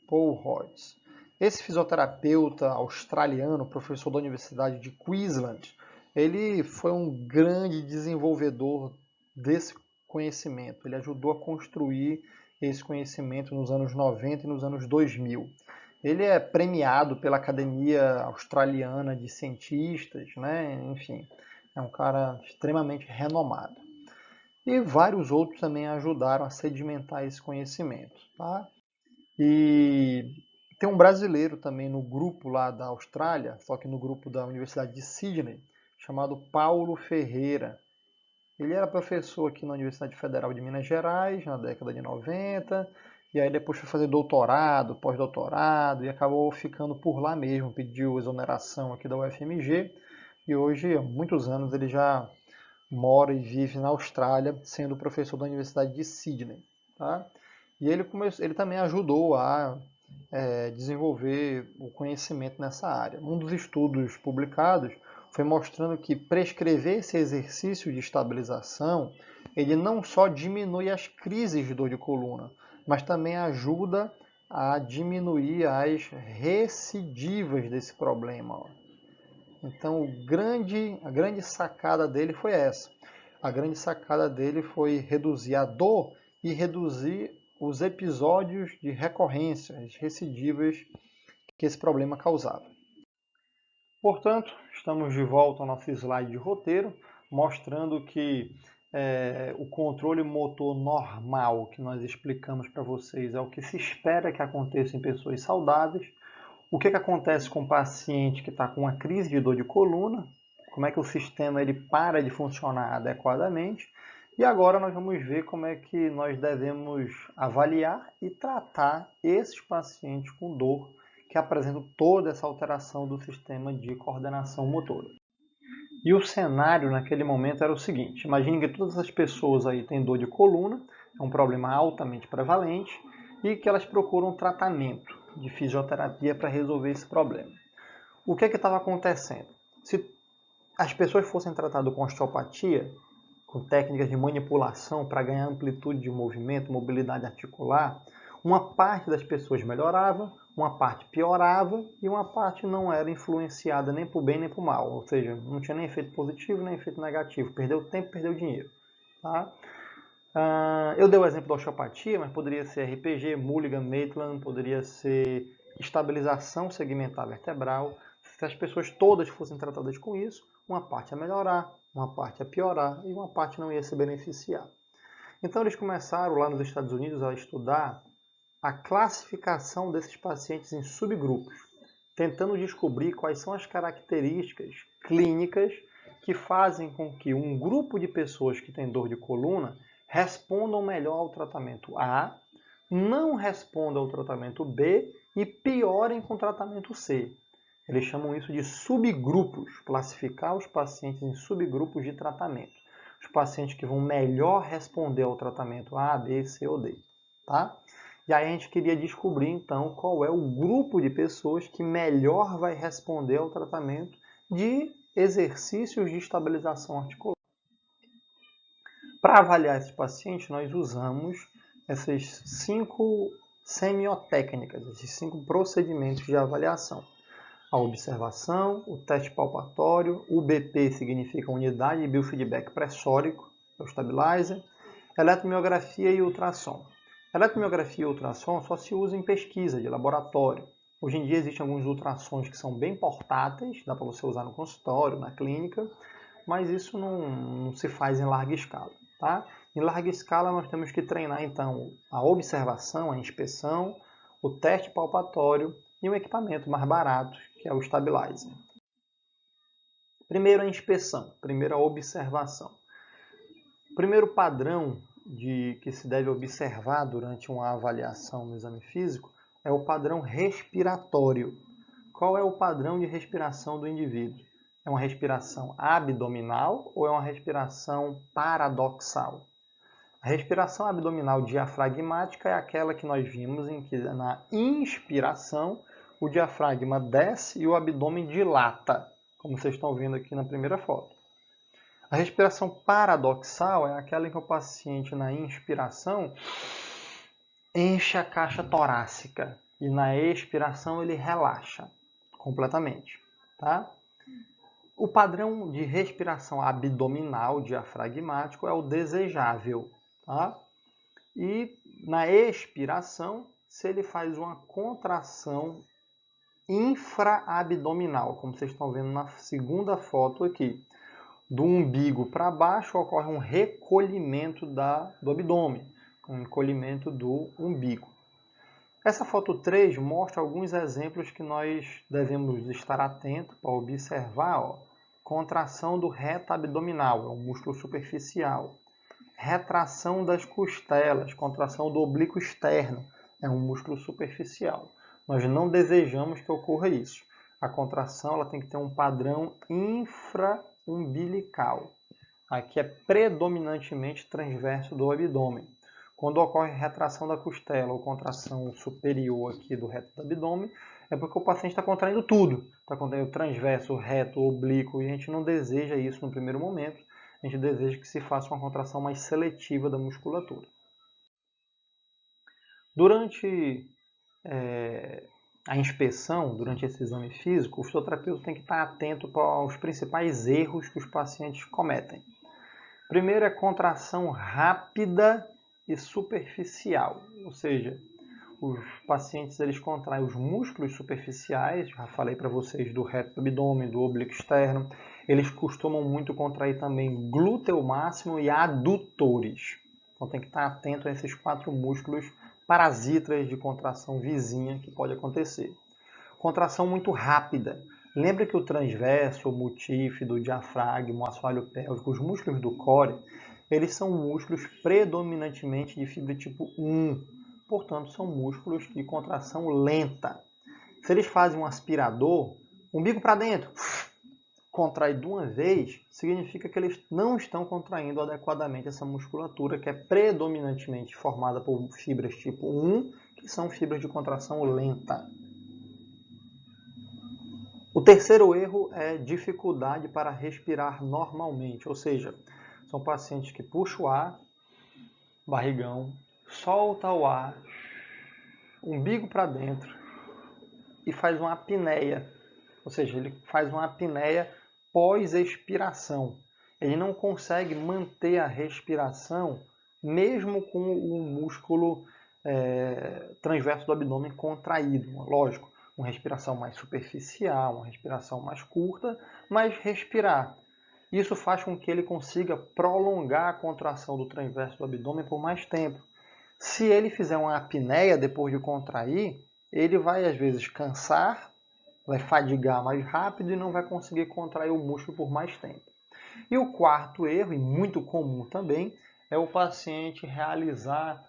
Paul Rhodes. Esse fisioterapeuta australiano, professor da Universidade de Queensland, ele foi um grande desenvolvedor desse conhecimento. Ele ajudou a construir esse conhecimento nos anos 90 e nos anos 2000. Ele é premiado pela Academia Australiana de Cientistas, né? Enfim, é um cara extremamente renomado. E vários outros também ajudaram a sedimentar esse conhecimento. Tá? E tem um brasileiro também no grupo lá da Austrália, só que no grupo da Universidade de Sydney, chamado Paulo Ferreira. Ele era professor aqui na Universidade Federal de Minas Gerais, na década de 90, e aí depois foi fazer doutorado, pós-doutorado, e acabou ficando por lá mesmo, pediu exoneração aqui da UFMG, e hoje, há muitos anos, ele já mora e vive na Austrália, sendo professor da Universidade de Sydney. Tá? E ele também ajudou a desenvolver o conhecimento nessa área. Um dos estudos publicados foi mostrando que prescrever esse exercício de estabilização, ele não só diminui as crises de dor de coluna, mas também ajuda a diminuir as recidivas desse problema. Então, a grande sacada dele foi essa. A grande sacada dele foi reduzir a dor e reduzir os episódios de recorrência, as recidivas que esse problema causava. Portanto, estamos de volta ao nosso slide de roteiro, mostrando que o controle motor normal que nós explicamos para vocês é o que se espera que aconteça em pessoas saudáveis. O que acontece com o paciente que está com uma crise de dor de coluna, como é que o sistema ele para de funcionar adequadamente. E agora nós vamos ver como é que nós devemos avaliar e tratar esses pacientes com dor que apresentam toda essa alteração do sistema de coordenação motora. E o cenário naquele momento era o seguinte: imagine que todas as pessoas aí têm dor de coluna, é um problema altamente prevalente, e que elas procuram tratamento de fisioterapia para resolver esse problema. O que estava acontecendo? Se as pessoas fossem tratadas com osteopatia, com técnicas de manipulação para ganhar amplitude de movimento, mobilidade articular, uma parte das pessoas melhorava, uma parte piorava e uma parte não era influenciada nem para o bem nem para o mal. Ou seja, não tinha nem efeito positivo nem efeito negativo. Perdeu tempo, perdeu dinheiro. Tá? Eu dei o exemplo da osteopatia, mas poderia ser RPG, Mulligan, Maitland, poderia ser estabilização segmentar vertebral. Se as pessoas todas fossem tratadas com isso, uma parte ia melhorar, uma parte ia piorar e uma parte não ia se beneficiar. Então eles começaram lá nos Estados Unidos a estudar a classificação desses pacientes em subgrupos, tentando descobrir quais são as características clínicas que fazem com que um grupo de pessoas que tem dor de coluna respondam melhor ao tratamento A, não respondam ao tratamento B e piorem com o tratamento C. Eles chamam isso de subgrupos, classificar os pacientes em subgrupos de tratamento. Os pacientes que vão melhor responder ao tratamento A, B, C ou D. Tá? E aí a gente queria descobrir, então, qual é o grupo de pessoas que melhor vai responder ao tratamento de exercícios de estabilização articular. Para avaliar esse paciente, nós usamos essas 5 semiotécnicas, esses 5 procedimentos de avaliação. A observação, o teste palpatório, o BP significa unidade de biofeedback pressórico, é o stabilizer, eletromiografia e ultrassom. Eletromiografia e ultrassom só se usa em pesquisa de laboratório. Hoje em dia existem alguns ultrassons que são bem portáteis, dá para você usar no consultório, na clínica, mas isso não se faz em larga escala. Tá? Em larga escala nós temos que treinar então a observação, a inspeção, o teste palpatório e um equipamento mais barato, que é o stabilizer. Primeiro a inspeção, primeiro a observação. O primeiro padrão que se deve observar durante uma avaliação no exame físico é o padrão respiratório. Qual é o padrão de respiração do indivíduo? É uma respiração abdominal ou é uma respiração paradoxal? A respiração abdominal diafragmática é aquela que nós vimos em que na inspiração o diafragma desce e o abdômen dilata, como vocês estão vendo aqui na primeira foto. A respiração paradoxal é aquela em que o paciente, na inspiração, enche a caixa torácica e na expiração ele relaxa completamente. Tá? O padrão de respiração abdominal diafragmático é o desejável. Tá? E na expiração, se ele faz uma contração infraabdominal, como vocês estão vendo na segunda foto aqui. Do umbigo para baixo ocorre um recolhimento do abdômen, um encolhimento do umbigo. Essa foto 3 mostra alguns exemplos que nós devemos estar atentos para observar. Ó. Contração do reto abdominal, é um músculo superficial. Retração das costelas, contração do oblíquo externo, é um músculo superficial. Nós não desejamos que ocorra isso. A contração ela tem que ter um padrão infraumbilical. Aqui é predominantemente transverso do abdômen. Quando ocorre retração da costela ou contração superior aqui do reto do abdômen, é porque o paciente está contraindo tudo. Está contraindo transverso, reto, oblíquo, e a gente não deseja isso no primeiro momento. A gente deseja que se faça uma contração mais seletiva da musculatura. Durante a inspeção, durante esse exame físico, o fisioterapeuta tem que estar atento aos principais erros que os pacientes cometem. Primeiro é contração rápida e superficial, ou seja, os pacientes eles contraem os músculos superficiais, já falei para vocês do reto do abdômen, do oblíquo externo. Eles costumam muito contrair também glúteo máximo e adutores. Então tem que estar atento a esses 4 músculos parasitas de contração vizinha que pode acontecer. Contração muito rápida. Lembra que o transverso, o multífido, o diafragma, o assoalho pélvico, os músculos do core, eles são músculos predominantemente de fibra tipo 1. Portanto, são músculos de contração lenta. Se eles fazem um aspirador, umbigo para dentro, contrai de uma vez, significa que eles não estão contraindo adequadamente essa musculatura que é predominantemente formada por fibras tipo 1, que são fibras de contração lenta. O terceiro erro é dificuldade para respirar normalmente, ou seja, são pacientes que puxam o ar, barrigão, solta o ar, umbigo para dentro e faz uma apneia, ou seja, ele faz uma apneia pós-expiração. Ele não consegue manter a respiração mesmo com o músculo transverso do abdômen contraído, lógico. Uma respiração mais superficial, uma respiração mais curta, mas respirar. Isso faz com que ele consiga prolongar a contração do transverso do abdômen por mais tempo. Se ele fizer uma apneia depois de contrair, ele vai às vezes cansar, vai fadigar mais rápido e não vai conseguir contrair o músculo por mais tempo. E o quarto erro, e muito comum também, é o paciente realizar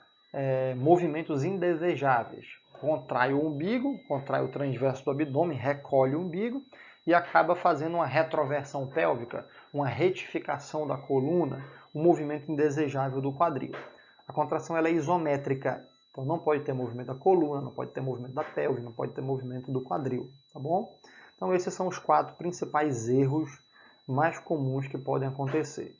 movimentos indesejáveis. Contrai o umbigo, contrai o transverso do abdômen, recolhe o umbigo e acaba fazendo uma retroversão pélvica, uma retificação da coluna, um movimento indesejável do quadril. A contração ela é isométrica, então não pode ter movimento da coluna, não pode ter movimento da pelve, não pode ter movimento do quadril, tá bom? Então esses são os 4 principais erros mais comuns que podem acontecer.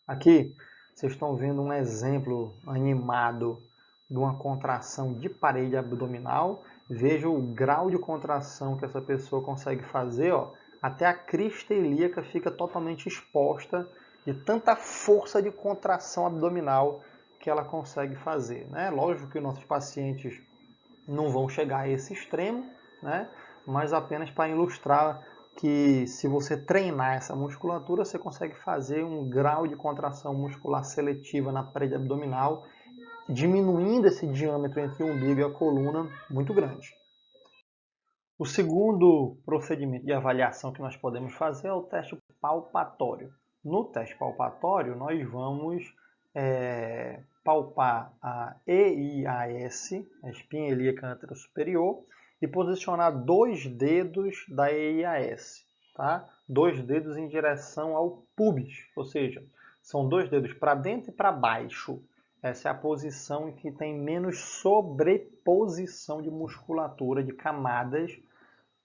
Aqui vocês estão vendo um exemplo animado de uma contração de parede abdominal. Veja o grau de contração que essa pessoa consegue fazer, ó, até a crista ilíaca fica totalmente exposta de tanta força de contração abdominal que ela consegue fazer, né? Lógico que nossos pacientes não vão chegar a esse extremo, né? Mas apenas para ilustrar que se você treinar essa musculatura, você consegue fazer um grau de contração muscular seletiva na parede abdominal, diminuindo esse diâmetro entre o umbigo e a coluna muito grande. O segundo procedimento de avaliação que nós podemos fazer é o teste palpatório. No teste palpatório, nós vamos palpar a EIAS, a espinha ilíaca anterosuperior, e posicionar 2 dedos da EIAS, tá? 2 dedos em direção ao pubis, ou seja, são 2 dedos para dentro e para baixo. Essa é a posição em que tem menos sobreposição de musculatura, de camadas,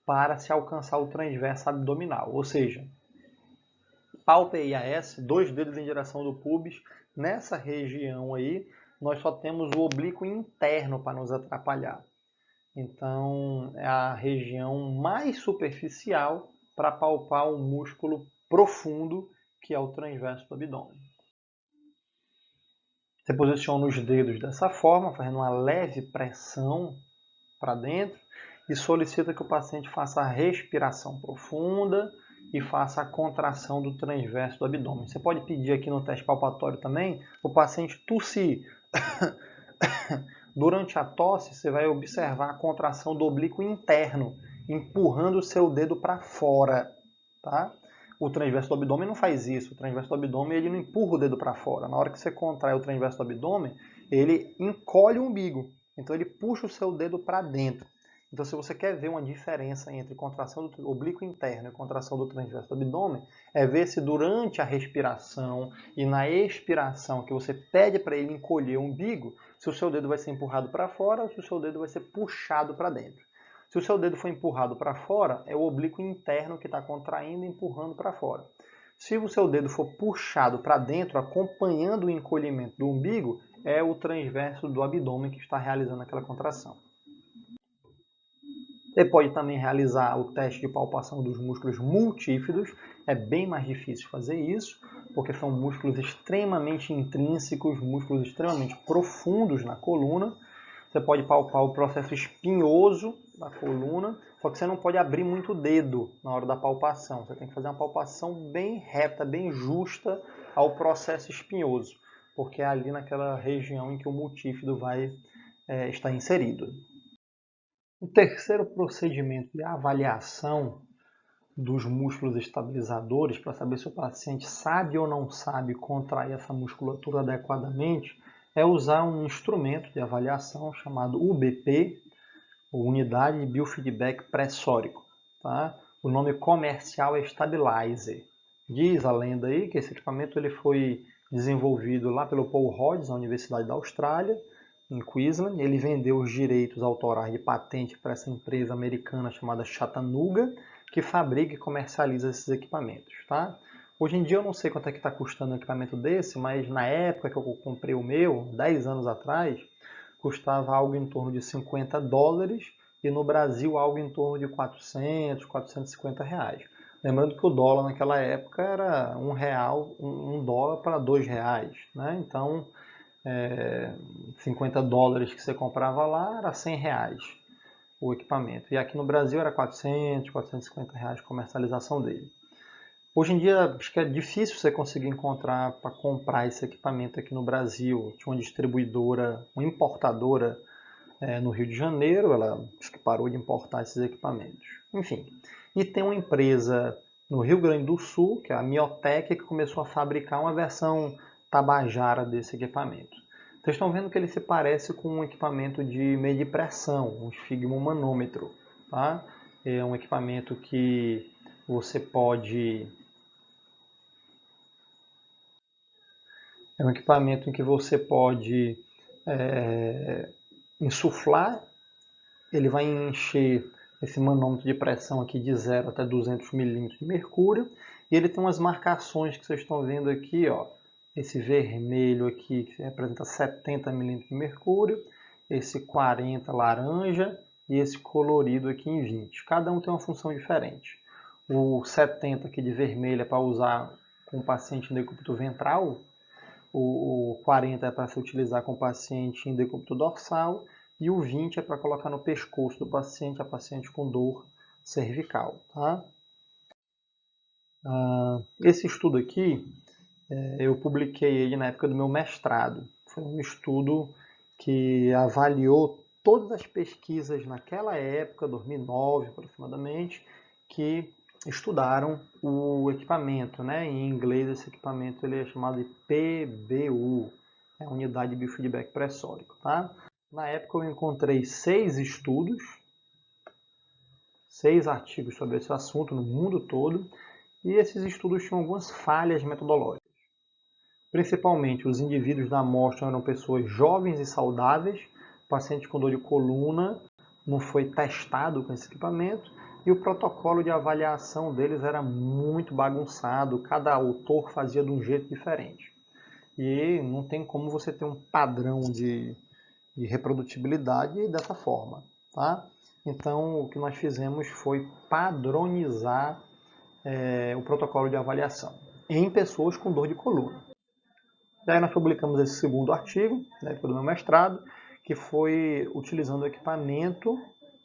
para se alcançar o transverso abdominal. Ou seja, pálpebra EIAS, 2 dedos em direção do pubis. Nessa região aí, nós só temos o oblíquo interno para nos atrapalhar. Então, é a região mais superficial para palpar um músculo profundo, que é o transverso do abdômen. Você posiciona os dedos dessa forma, fazendo uma leve pressão para dentro e solicita que o paciente faça a respiração profunda e faça a contração do transverso do abdômen. Você pode pedir aqui no teste palpatório também o paciente tossir. Durante a tosse, você vai observar a contração do oblíquo interno, empurrando o seu dedo para fora, tá? O transverso do abdômen não faz isso. O transverso do abdômen ele não empurra o dedo para fora. Na hora que você contrai o transverso do abdômen, ele encolhe o umbigo. Então ele puxa o seu dedo para dentro. Então se você quer ver uma diferença entre contração do oblíquo interno e contração do transverso do abdômen, é ver se durante a respiração e na expiração que você pede para ele encolher o umbigo, se o seu dedo vai ser empurrado para fora ou se o seu dedo vai ser puxado para dentro. Se o seu dedo for empurrado para fora, é o oblíquo interno que está contraindo e empurrando para fora. Se o seu dedo for puxado para dentro, acompanhando o encolhimento do umbigo, é o transverso do abdômen que está realizando aquela contração. Você pode também realizar o teste de palpação dos músculos multífidos. É bem mais difícil fazer isso, porque são músculos extremamente intrínsecos, músculos extremamente profundos na coluna. Você pode palpar o processo espinhoso da coluna, só que você não pode abrir muito o dedo na hora da palpação. Você tem que fazer uma palpação bem reta, bem justa ao processo espinhoso, porque é ali naquela região em que o multífido vai estar inserido. O terceiro procedimento de avaliação dos músculos estabilizadores, para saber se o paciente sabe ou não sabe contrair essa musculatura adequadamente, é usar um instrumento de avaliação chamado UBP, Unidade de Biofeedback Pressórico. Tá? O nome comercial é Stabilizer. Diz a lenda aí que esse equipamento ele foi desenvolvido lá pelo Paul Rhodes, na Universidade da Austrália, em Queensland. Ele vendeu os direitos autorais de patente para essa empresa americana chamada Chattanooga, que fabrica e comercializa esses equipamentos. Tá? Hoje em dia eu não sei quanto é que está custando um equipamento desse, mas na época que eu comprei o meu, 10 anos atrás, custava algo em torno de $50 e no Brasil algo em torno de 400, 450 reais. Lembrando que o dólar naquela época era R$1, $1 para R$2, né? Então, $50 que você comprava lá era R$100 o equipamento. E aqui no Brasil era 400, 450 reais a comercialização dele. Hoje em dia, acho que é difícil você conseguir encontrar para comprar esse equipamento aqui no Brasil. Tinha uma distribuidora, uma importadora no Rio de Janeiro, ela acho que parou de importar esses equipamentos. Enfim, e tem uma empresa no Rio Grande do Sul, que é a Miotec, que começou a fabricar uma versão tabajara desse equipamento. Vocês estão vendo que ele se parece com um equipamento de medir pressão, um esfigmomanômetro. Tá? É um equipamento que você pode... É um equipamento em que você pode insuflar, ele vai encher esse manômetro de pressão aqui de 0 até 200 milímetros de mercúrio, e ele tem umas marcações que vocês estão vendo aqui, ó, esse vermelho aqui que representa 70 milímetros de mercúrio, esse 40 laranja e esse colorido aqui em 20. Cada um tem uma função diferente. O 70 aqui de vermelho é para usar com o paciente em decúbito ventral, o 40 é para se utilizar com o paciente em decúbito dorsal e o 20 é para colocar no pescoço do paciente, a paciente com dor cervical. Tá? Esse estudo aqui, eu publiquei ele na época do meu mestrado. Foi um estudo que avaliou todas as pesquisas naquela época, 2009 aproximadamente, que estudaram o equipamento, né? Em inglês esse equipamento ele é chamado de PBU, é a Unidade de Biofeedback Pressórico. Tá? Na época eu encontrei 6 estudos, 6 artigos sobre esse assunto no mundo todo, e esses estudos tinham algumas falhas metodológicas. Principalmente, os indivíduos da amostra eram pessoas jovens e saudáveis, paciente com dor de coluna não foi testado com esse equipamento, e o protocolo de avaliação deles era muito bagunçado, cada autor fazia de um jeito diferente. E não tem como você ter um padrão de reprodutibilidade dessa forma. Tá? Então, o que nós fizemos foi padronizar o protocolo de avaliação em pessoas com dor de coluna. E aí nós publicamos esse segundo artigo, né, do meu mestrado, que foi utilizando o equipamento,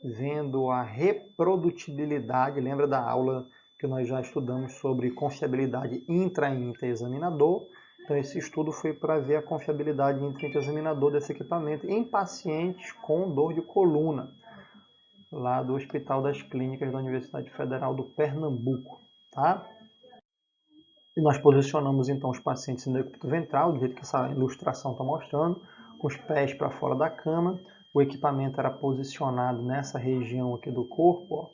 vendo a reprodutibilidade. Lembra da aula que nós já estudamos sobre confiabilidade intra e inter-examinador? Então esse estudo foi para ver a confiabilidade intra e inter-examinador desse equipamento em pacientes com dor de coluna, lá do Hospital das Clínicas da Universidade Federal do Pernambuco. Tá? E nós posicionamos então os pacientes em decúbito ventral, do jeito que essa ilustração está mostrando, com os pés para fora da cama. O equipamento era posicionado nessa região aqui do corpo, ó,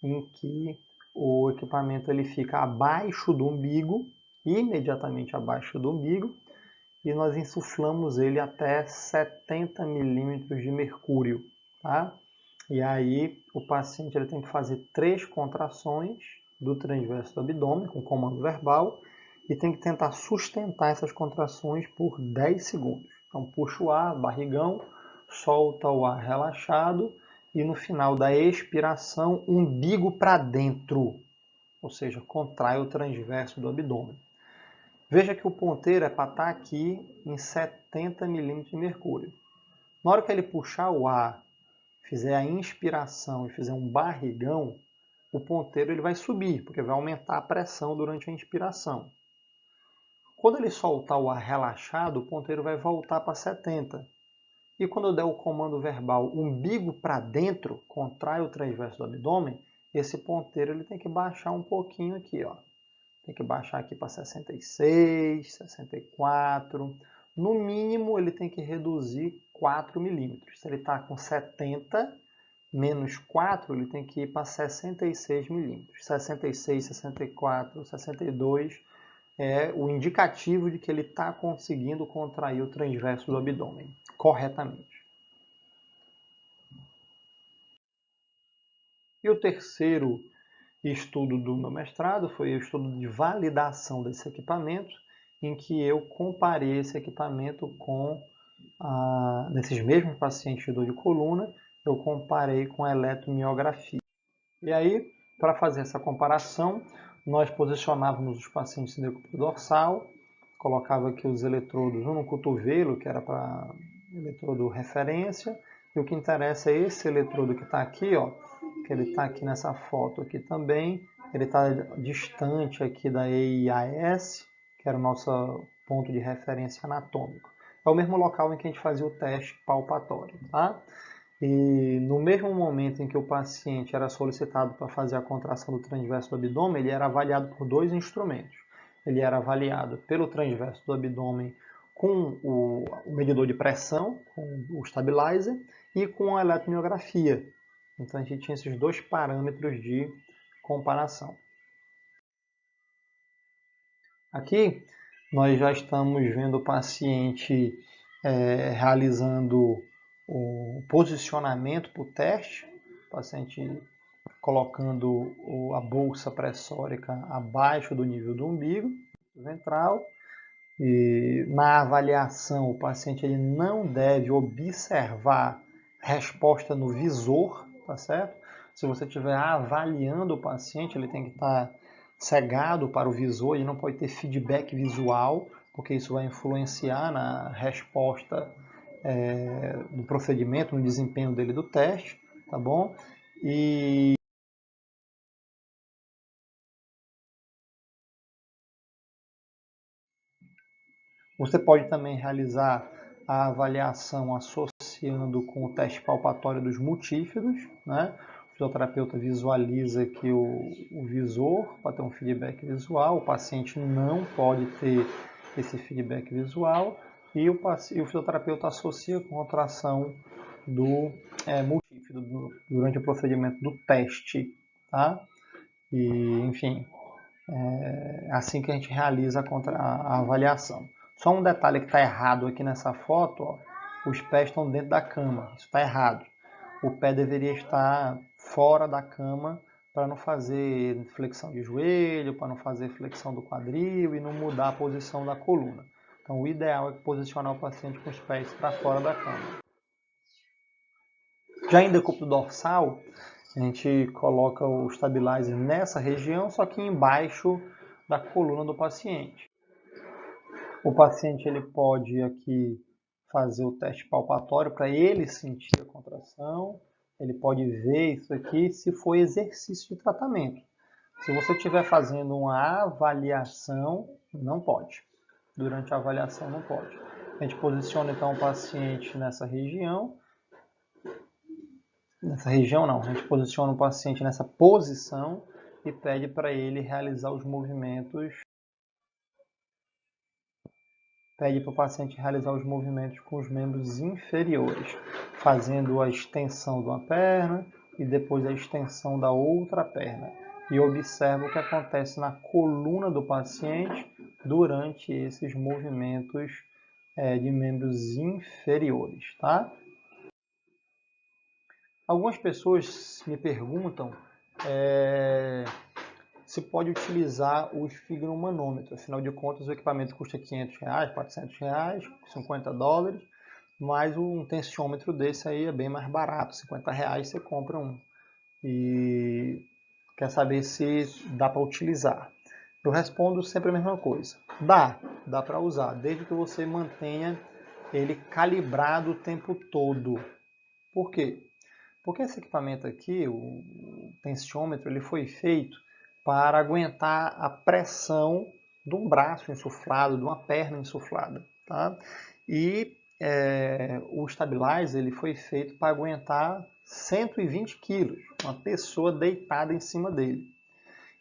em que o equipamento ele fica abaixo do umbigo, imediatamente abaixo do umbigo, e nós insuflamos ele até 70 milímetros de mercúrio. Tá? E aí o paciente ele tem que fazer 3 contrações do transverso do abdômen, com comando verbal, e tem que tentar sustentar essas contrações por 10 segundos. Então puxa o ar, barrigão, solta o ar relaxado, e no final da expiração, umbigo para dentro, ou seja, contrai o transverso do abdômen. Veja que o ponteiro é para estar aqui em 70 milímetros de mercúrio. Na hora que ele puxar o ar, fizer a inspiração e fizer um barrigão, o ponteiro ele vai subir, porque vai aumentar a pressão durante a inspiração. Quando ele soltar o ar relaxado, o ponteiro vai voltar para 70. E quando eu der o comando verbal umbigo para dentro, contrai o transverso do abdômen, esse ponteiro ele tem que baixar um pouquinho aqui, ó. Tem que baixar aqui para 66, 64. No mínimo, ele tem que reduzir 4 milímetros. Se ele está com 70, menos 4, ele tem que ir para 66 milímetros. 66, 64, 62 é o indicativo de que ele está conseguindo contrair o transverso do abdômen corretamente. E o terceiro estudo do meu mestrado foi o estudo de validação desse equipamento, em que eu comparei esse equipamento com, nesses mesmos pacientes de dor de coluna, eu comparei com a eletromiografia. E aí, para fazer essa comparação, nós posicionávamos os pacientes em decúbito dorsal, colocava aqui os eletrodos, um no cotovelo, que era para eletrodo referência, e o que interessa é esse eletrodo que está aqui, ó, que ele está aqui nessa foto aqui também, ele está distante aqui da EIAS, que era o nosso ponto de referência anatômico. É o mesmo local em que a gente fazia o teste palpatório, tá? E no mesmo momento em que o paciente era solicitado para fazer a contração do transverso do abdômen, ele era avaliado por dois instrumentos. Ele era avaliado pelo transverso do abdômen com o medidor de pressão, com o stabilizer, e com a eletromiografia. Então a gente tinha esses dois parâmetros de comparação. Aqui nós já estamos vendo o paciente realizando o posicionamento para o teste, o paciente colocando a bolsa pressórica abaixo do nível do umbigo ventral. E na avaliação, o paciente ele não deve observar resposta no visor, tá certo? Se você estiver avaliando o paciente, ele tem que estar cegado para o visor, ele não pode ter feedback visual, porque isso vai influenciar na resposta do procedimento, no desempenho dele do teste, tá bom? E você pode também realizar a avaliação associando com o teste palpatório dos multífidos, né? O fisioterapeuta visualiza aqui o visor para ter um feedback visual, o paciente não pode ter esse feedback visual e o fisioterapeuta associa com a contração do multífido durante o procedimento do teste, tá? E, enfim, é assim que a gente realiza a avaliação. Só um detalhe que está errado aqui nessa foto, ó, os pés estão dentro da cama, isso está errado. O pé deveria estar fora da cama para não fazer flexão de joelho, para não fazer flexão do quadril e não mudar a posição da coluna. Então o ideal é posicionar o paciente com os pés para fora da cama. Já em decúbito dorsal, a gente coloca o stabilizer nessa região, só que embaixo da coluna do paciente. O paciente ele pode aqui fazer o teste palpatório para ele sentir a contração. Ele pode ver isso aqui se for exercício de tratamento. Se você estiver fazendo uma avaliação, não pode. Durante a avaliação não pode. A gente posiciona então o paciente nessa região. Nessa região não, a gente posiciona o paciente nessa posição e pede para ele realizar os movimentos. Pede para o paciente realizar os movimentos com os membros inferiores, fazendo a extensão de uma perna e depois a extensão da outra perna. E observa o que acontece na coluna do paciente durante esses movimentos de membros inferiores, tá? Algumas pessoas me perguntam se pode utilizar o esfigmomanômetro. Afinal de contas, o equipamento custa R$500, R$400, $50, mas um tensiômetro desse aí é bem mais barato, R$50 você compra um. E quer saber se dá para utilizar. Eu respondo sempre a mesma coisa. Dá para usar, desde que você mantenha ele calibrado o tempo todo. Por quê? Porque esse equipamento aqui, o tensiômetro, ele foi feito para aguentar a pressão de um braço insuflado, de uma perna insuflada. Tá? E o stabilizer ele foi feito para aguentar 120 quilos, uma pessoa deitada em cima dele.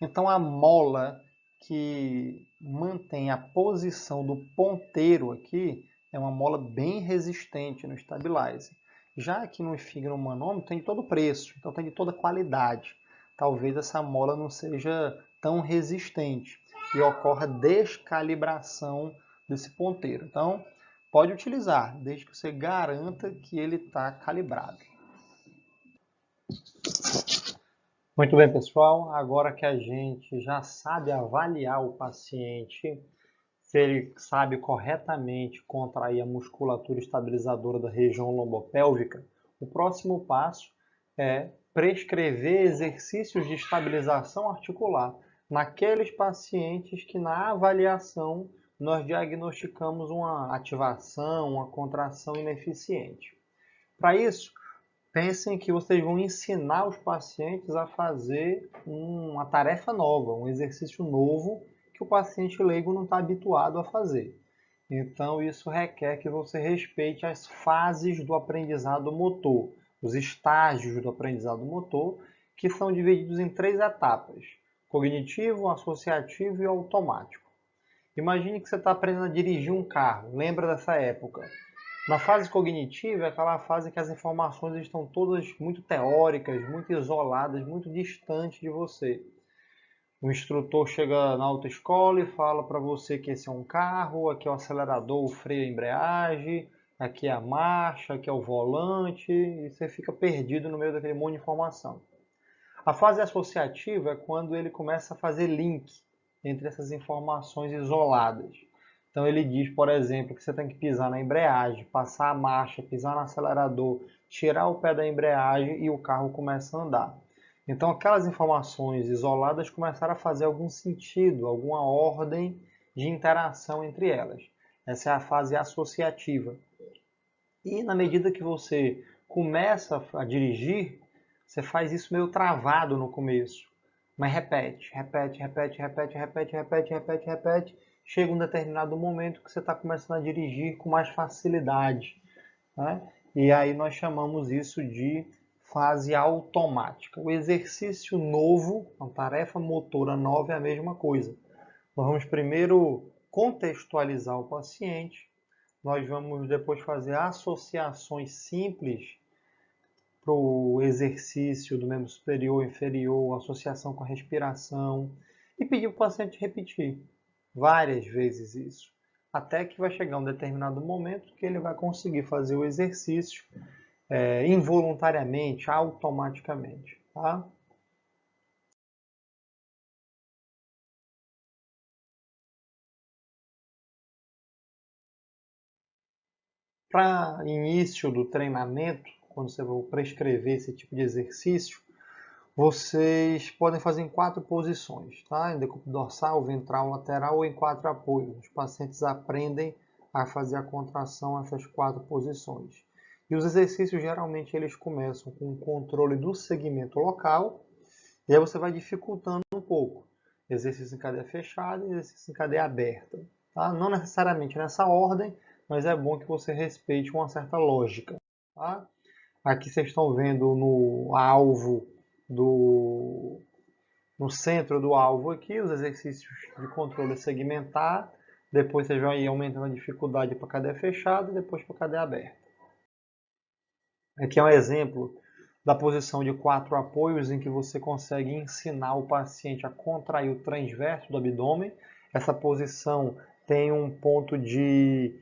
Então a mola que mantém a posição do ponteiro aqui é uma mola bem resistente no stabilizer. Já que no Figaro manômetro tem de todo preço, então tem de toda qualidade. Talvez essa mola não seja tão resistente e ocorra descalibração desse ponteiro. Então, pode utilizar, desde que você garanta que ele está calibrado. Muito bem, pessoal. Agora que a gente já sabe avaliar o paciente, se ele sabe corretamente contrair a musculatura estabilizadora da região lombopélvica, o próximo passo é prescrever exercícios de estabilização articular naqueles pacientes que na avaliação nós diagnosticamos uma ativação, uma contração ineficiente. Para isso, pensem que vocês vão ensinar os pacientes a fazer uma tarefa nova, um exercício novo que o paciente leigo não está habituado a fazer. Então, isso requer que você respeite as fases do aprendizado motor, os estágios do aprendizado motor, que são divididos em 3 etapas: cognitivo, associativo e automático. Imagine que você está aprendendo a dirigir um carro, lembra dessa época? Na fase cognitiva é aquela fase em que as informações estão todas muito teóricas, muito isoladas, muito distantes de você. O instrutor chega na autoescola e fala para você que esse é um carro, aqui é o acelerador, o freio, a embreagem, aqui é a marcha, aqui é o volante, e você fica perdido no meio daquele monte de informação. A fase associativa é quando ele começa a fazer link entre essas informações isoladas. Então ele diz, por exemplo, que você tem que pisar na embreagem, passar a marcha, pisar no acelerador, tirar o pé da embreagem e o carro começa a andar. Então aquelas informações isoladas começaram a fazer algum sentido, alguma ordem de interação entre elas. Essa é a fase associativa. E na medida que você começa a dirigir, você faz isso meio travado no começo. Mas repete. Chega um determinado momento que você está começando a dirigir com mais facilidade. Né? E aí nós chamamos isso de fase automática. O exercício novo, a tarefa motora nova é a mesma coisa. Nós vamos primeiro contextualizar o paciente, nós vamos depois fazer associações simples para o exercício do membro superior, inferior, associação com a respiração, e pedir para o paciente repetir várias vezes isso, até que vai chegar um determinado momento que ele vai conseguir fazer o exercício involuntariamente, automaticamente. Tá? Para início do treinamento, quando você vai prescrever esse tipo de exercício, vocês podem fazer em 4 posições, tá? Em decúbito dorsal, ventral, lateral ou em 4 apoios. Os pacientes aprendem a fazer a contração nessas 4 posições. E os exercícios, geralmente, eles começam com o controle do segmento local, e aí você vai dificultando um pouco. Exercício em cadeia fechada e exercício em cadeia aberta. Tá? Não necessariamente nessa ordem, mas é bom que você respeite uma certa lógica. Tá? Aqui vocês estão vendo no alvo no centro do alvo aqui, os exercícios de controle segmentar. Depois vocês vão ir aumentando a dificuldade para cadeia fechada e depois para cadeia aberta. Aqui é um exemplo da posição de 4 apoios em que você consegue ensinar o paciente a contrair o transverso do abdômen. Essa posição tem um ponto de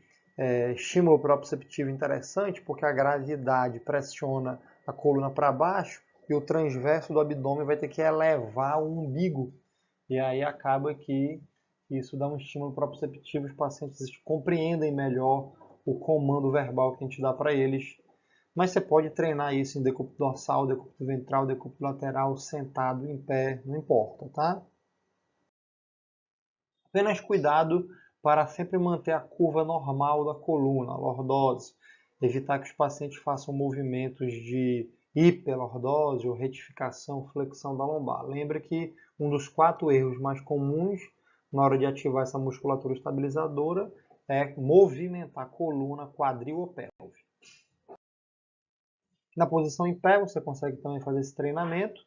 estímulo proprioceptivo interessante, porque a gravidade pressiona a coluna para baixo e o transverso do abdômen vai ter que elevar o umbigo. E aí acaba que isso dá um estímulo proprioceptivo, os pacientes compreendem melhor o comando verbal que a gente dá para eles. Mas você pode treinar isso em decúbito dorsal, decúbito ventral, decúbito lateral, sentado, em pé, não importa, tá? Apenas cuidado para sempre manter a curva normal da coluna, a lordose, evitar que os pacientes façam movimentos de hiperlordose ou retificação, flexão da lombar. Lembra que um dos 4 erros mais comuns na hora de ativar essa musculatura estabilizadora é movimentar a coluna, quadril ou pelve. Na posição em pé, você consegue também fazer esse treinamento.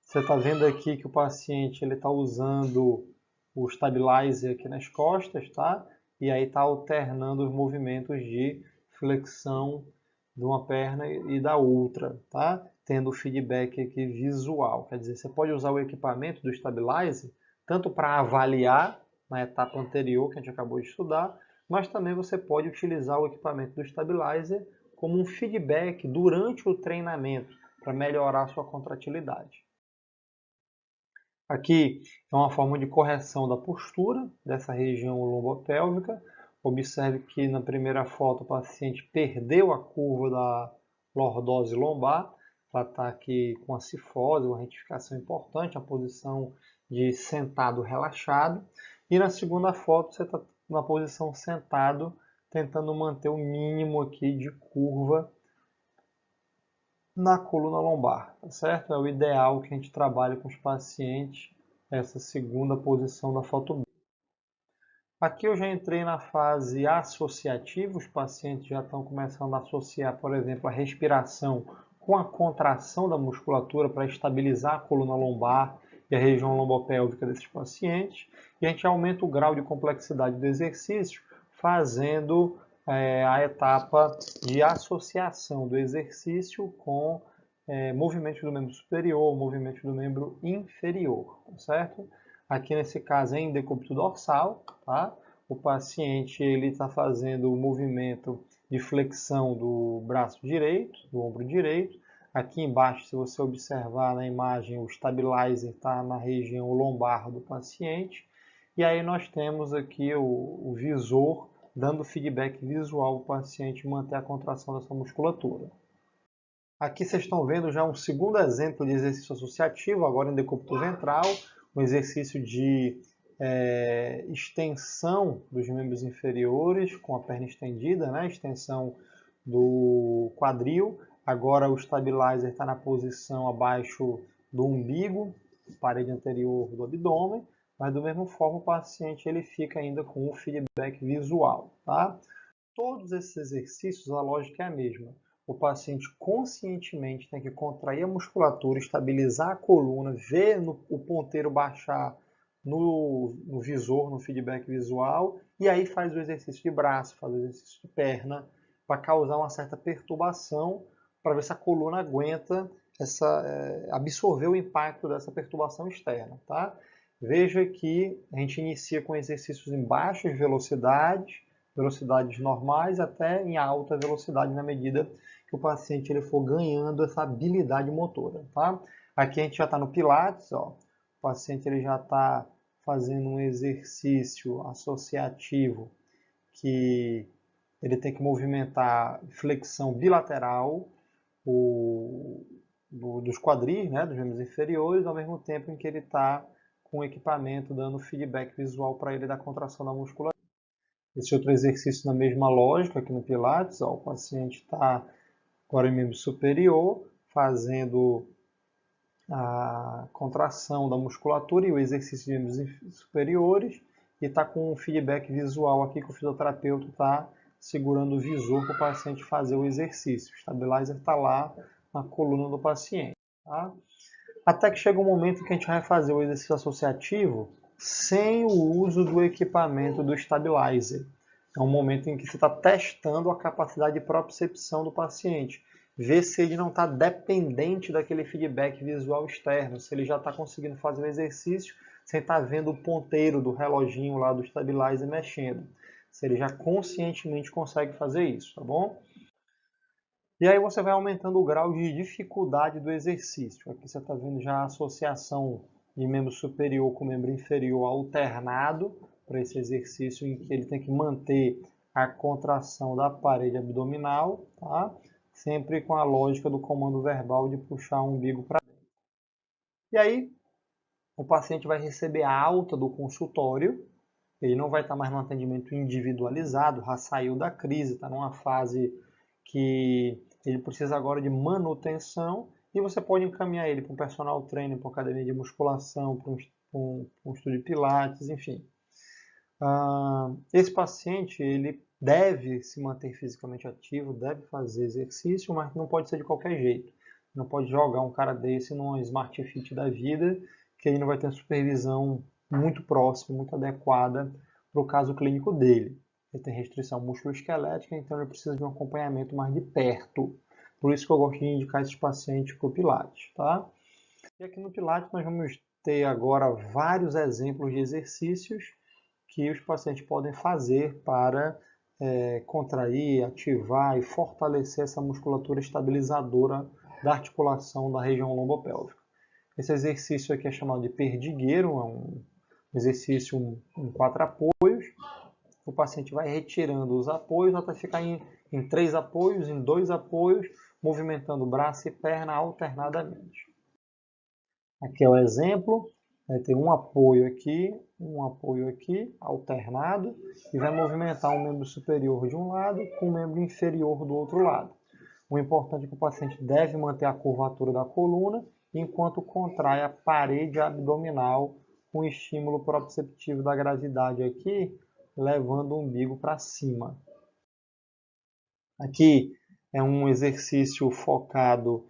Você está vendo aqui que o paciente está usando o stabilizer aqui nas costas, tá? E aí está alternando os movimentos de flexão de uma perna e da outra, tá? Tendo feedback aqui visual. Quer dizer, você pode usar o equipamento do stabilizer tanto para avaliar na etapa anterior que a gente acabou de estudar, mas também você pode utilizar o equipamento do stabilizer como um feedback durante o treinamento para melhorar a sua contratilidade. Aqui é uma forma de correção da postura dessa região lombopélvica. Observe que na primeira foto o paciente perdeu a curva da lordose lombar. Ela está aqui com a cifose, uma retificação importante, a posição de sentado relaxado. E na segunda foto você está na posição sentado, tentando manter o mínimo aqui de curva na coluna lombar, tá certo? É o ideal que a gente trabalhe com os pacientes, essa segunda posição da foto B. Aqui eu já entrei na fase associativa, os pacientes já estão começando a associar, por exemplo, a respiração com a contração da musculatura para estabilizar a coluna lombar e a região lombopélvica desses pacientes. E a gente aumenta o grau de complexidade do exercício fazendo a etapa de associação do exercício com movimentos do membro superior, movimentos do membro inferior, certo? Aqui nesse caso é em decúbito dorsal, tá? O paciente ele está fazendo o movimento de flexão do braço direito, do ombro direito. Aqui embaixo, se você observar na imagem, o stabilizer está na região lombar do paciente. E aí nós temos aqui o visor dando feedback visual para o paciente manter a contração dessa musculatura. Aqui vocês estão vendo já um segundo exemplo de exercício associativo, agora em decúbito ventral, um exercício de extensão dos membros inferiores com a perna estendida, né? Extensão do quadril. Agora o stabilizer está na posição abaixo do umbigo, parede anterior do abdômen, mas da mesma forma o paciente ele fica ainda com o feedback visual, tá? Todos esses exercícios, a lógica é a mesma. O paciente conscientemente tem que contrair a musculatura, estabilizar a coluna, ver o ponteiro baixar no visor, no feedback visual, e aí faz o exercício de braço, faz o exercício de perna, para causar uma certa perturbação, para ver se a coluna aguenta absorver o impacto dessa perturbação externa. Tá? Veja que a gente inicia com exercícios em baixas velocidades normais até em alta velocidade na medida que o paciente ele for ganhando essa habilidade motora. Tá? Aqui a gente já está no Pilates, ó. O paciente ele já está fazendo um exercício associativo que ele tem que movimentar flexão bilateral dos quadris, né, dos membros inferiores, ao mesmo tempo em que ele está com o equipamento dando feedback visual para ele da contração da musculatura. Esse outro exercício na mesma lógica aqui no Pilates, ó, o paciente está agora em membro superior, fazendo a contração da musculatura e o exercício de membros superiores, e está com um feedback visual aqui que o fisioterapeuta está segurando o visor para o paciente fazer o exercício. O stabilizer está lá na coluna do paciente. Tá? Até que chega um momento que a gente vai fazer o exercício associativo sem o uso do equipamento do stabilizer. É um momento em que você está testando a capacidade de propriocepção do paciente. Ver se ele não está dependente daquele feedback visual externo, se ele já está conseguindo fazer o exercício sem estar vendo o ponteiro do reloginho lá do stabilizer mexendo. Se ele já conscientemente consegue fazer isso, tá bom? E aí você vai aumentando o grau de dificuldade do exercício. Aqui você está vendo já a associação de membro superior com membro inferior alternado para esse exercício em que ele tem que manter a contração da parede abdominal, tá? Sempre com a lógica do comando verbal de puxar o umbigo para dentro. E aí o paciente vai receber a alta do consultório, ele não vai estar mais no atendimento individualizado, já saiu da crise, está numa fase que ele precisa agora de manutenção e você pode encaminhar ele para um personal trainer, para uma academia de musculação, para um estúdio de pilates, enfim. Esse paciente ele deve se manter fisicamente ativo, deve fazer exercício, mas não pode ser de qualquer jeito. Não pode jogar um cara desse numa Smart Fit da vida, que ele não vai ter supervisão muito próxima, muito adequada para o caso clínico dele. Ele tem restrição musculoesquelética, então ele precisa de um acompanhamento mais de perto. Por isso que eu gosto de indicar esses pacientes para o Pilates, tá? E aqui no Pilates nós vamos ter agora vários exemplos de exercícios que os pacientes podem fazer para contrair, ativar e fortalecer essa musculatura estabilizadora da articulação da região lombopélvica. Esse exercício aqui é chamado de perdigueiro, é um exercício em 4 apoios. O paciente vai retirando os apoios até ficar em 3 apoios, em 2 apoios, movimentando braço e perna alternadamente. Aqui é o exemplo, vai ter um apoio aqui, alternado, e vai movimentar um membro superior de um lado com o membro inferior do outro lado. O importante é que o paciente deve manter a curvatura da coluna enquanto contrai a parede abdominal com estímulo proprioceptivo da gravidade aqui, levando o umbigo para cima. Aqui é um exercício focado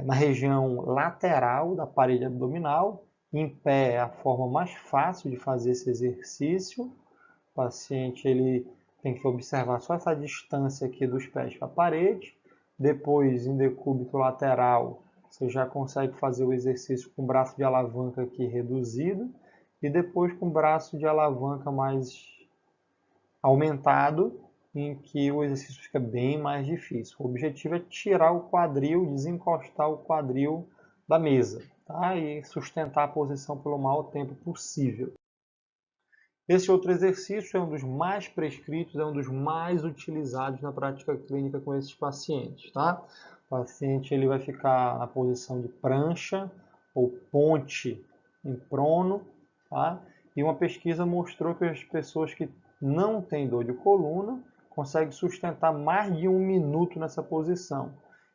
na região lateral da parede abdominal. Em pé é a forma mais fácil de fazer esse exercício. O paciente ele tem que observar só essa distância aqui dos pés para a parede. Depois, em decúbito lateral, você já consegue fazer o exercício com o braço de alavanca aqui reduzido. E depois com o braço de alavanca mais aumentado, em que o exercício fica bem mais difícil. O objetivo é tirar o quadril, desencostar o quadril da mesa, tá? E sustentar a posição pelo maior tempo possível. Esse outro exercício é um dos mais prescritos, é um dos mais utilizados na prática clínica com esses pacientes, tá? O paciente ele vai ficar na posição de prancha ou ponte em prono, tá? E uma pesquisa mostrou que as pessoas que não têm dor de coluna conseguem sustentar mais de 1 minuto nessa posição,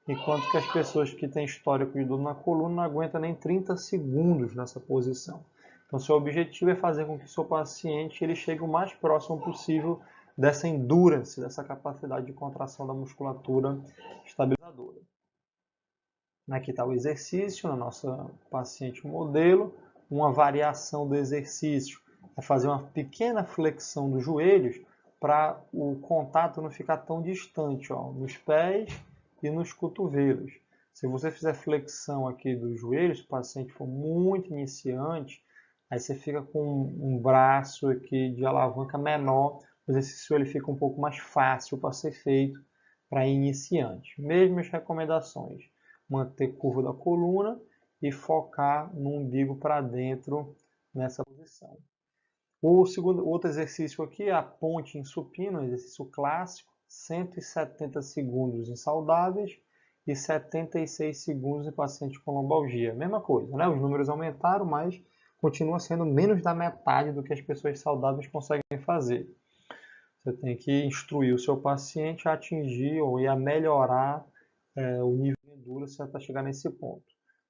enquanto que as pessoas que têm histórico de dor na coluna não aguentam nem 30 segundos nessa posição. Então, seu objetivo é fazer com que o seu paciente ele chegue o mais próximo possível dessa endurance, dessa capacidade de contração da musculatura estabilizadora. Aqui está o exercício na nossa paciente modelo. Uma variação do exercício é fazer uma pequena flexão dos joelhos para o contato não ficar tão distante, ó, nos pés e nos cotovelos. Se você fizer flexão aqui dos joelhos, se o paciente for muito iniciante, aí você fica com um braço aqui de alavanca menor, o exercício ele fica um pouco mais fácil para ser feito para iniciante. Mesmas recomendações, manter curva da coluna e focar no umbigo para dentro nessa posição. O outro exercício aqui é a ponte em supino, um exercício clássico, 170 segundos em saudáveis e 76 segundos em pacientes com lombalgia. Mesma coisa, né? Os números aumentaram, mas continua sendo menos da metade do que as pessoas saudáveis conseguem fazer. Você tem que instruir o seu paciente a atingir ou a melhorar o nível de endurance até chegar nesse ponto.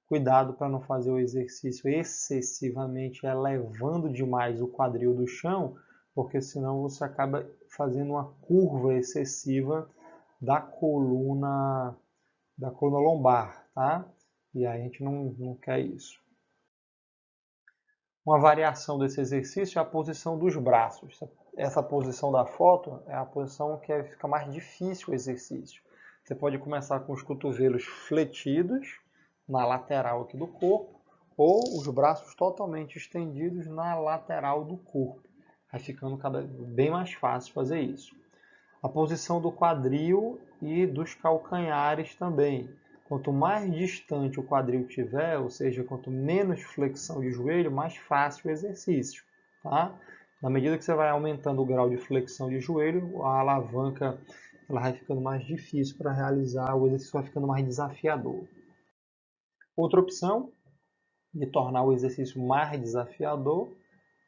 Cuidado para não fazer o exercício excessivamente elevando demais o quadril do chão, porque senão você acaba fazendo uma curva excessiva da coluna lombar, tá? E aí a gente não quer isso. Uma variação desse exercício é a posição dos braços. Essa posição da foto é a posição que fica mais difícil o exercício. Você pode começar com os cotovelos fletidos na lateral aqui do corpo ou os braços totalmente estendidos na lateral do corpo. Vai ficando bem mais fácil fazer isso. A posição do quadril e dos calcanhares também. Quanto mais distante o quadril tiver, ou seja, quanto menos flexão de joelho, mais fácil o exercício, tá? Na medida que você vai aumentando o grau de flexão de joelho, a alavanca ela vai ficando mais difícil para realizar, o exercício vai ficando mais desafiador. Outra opção de tornar o exercício mais desafiador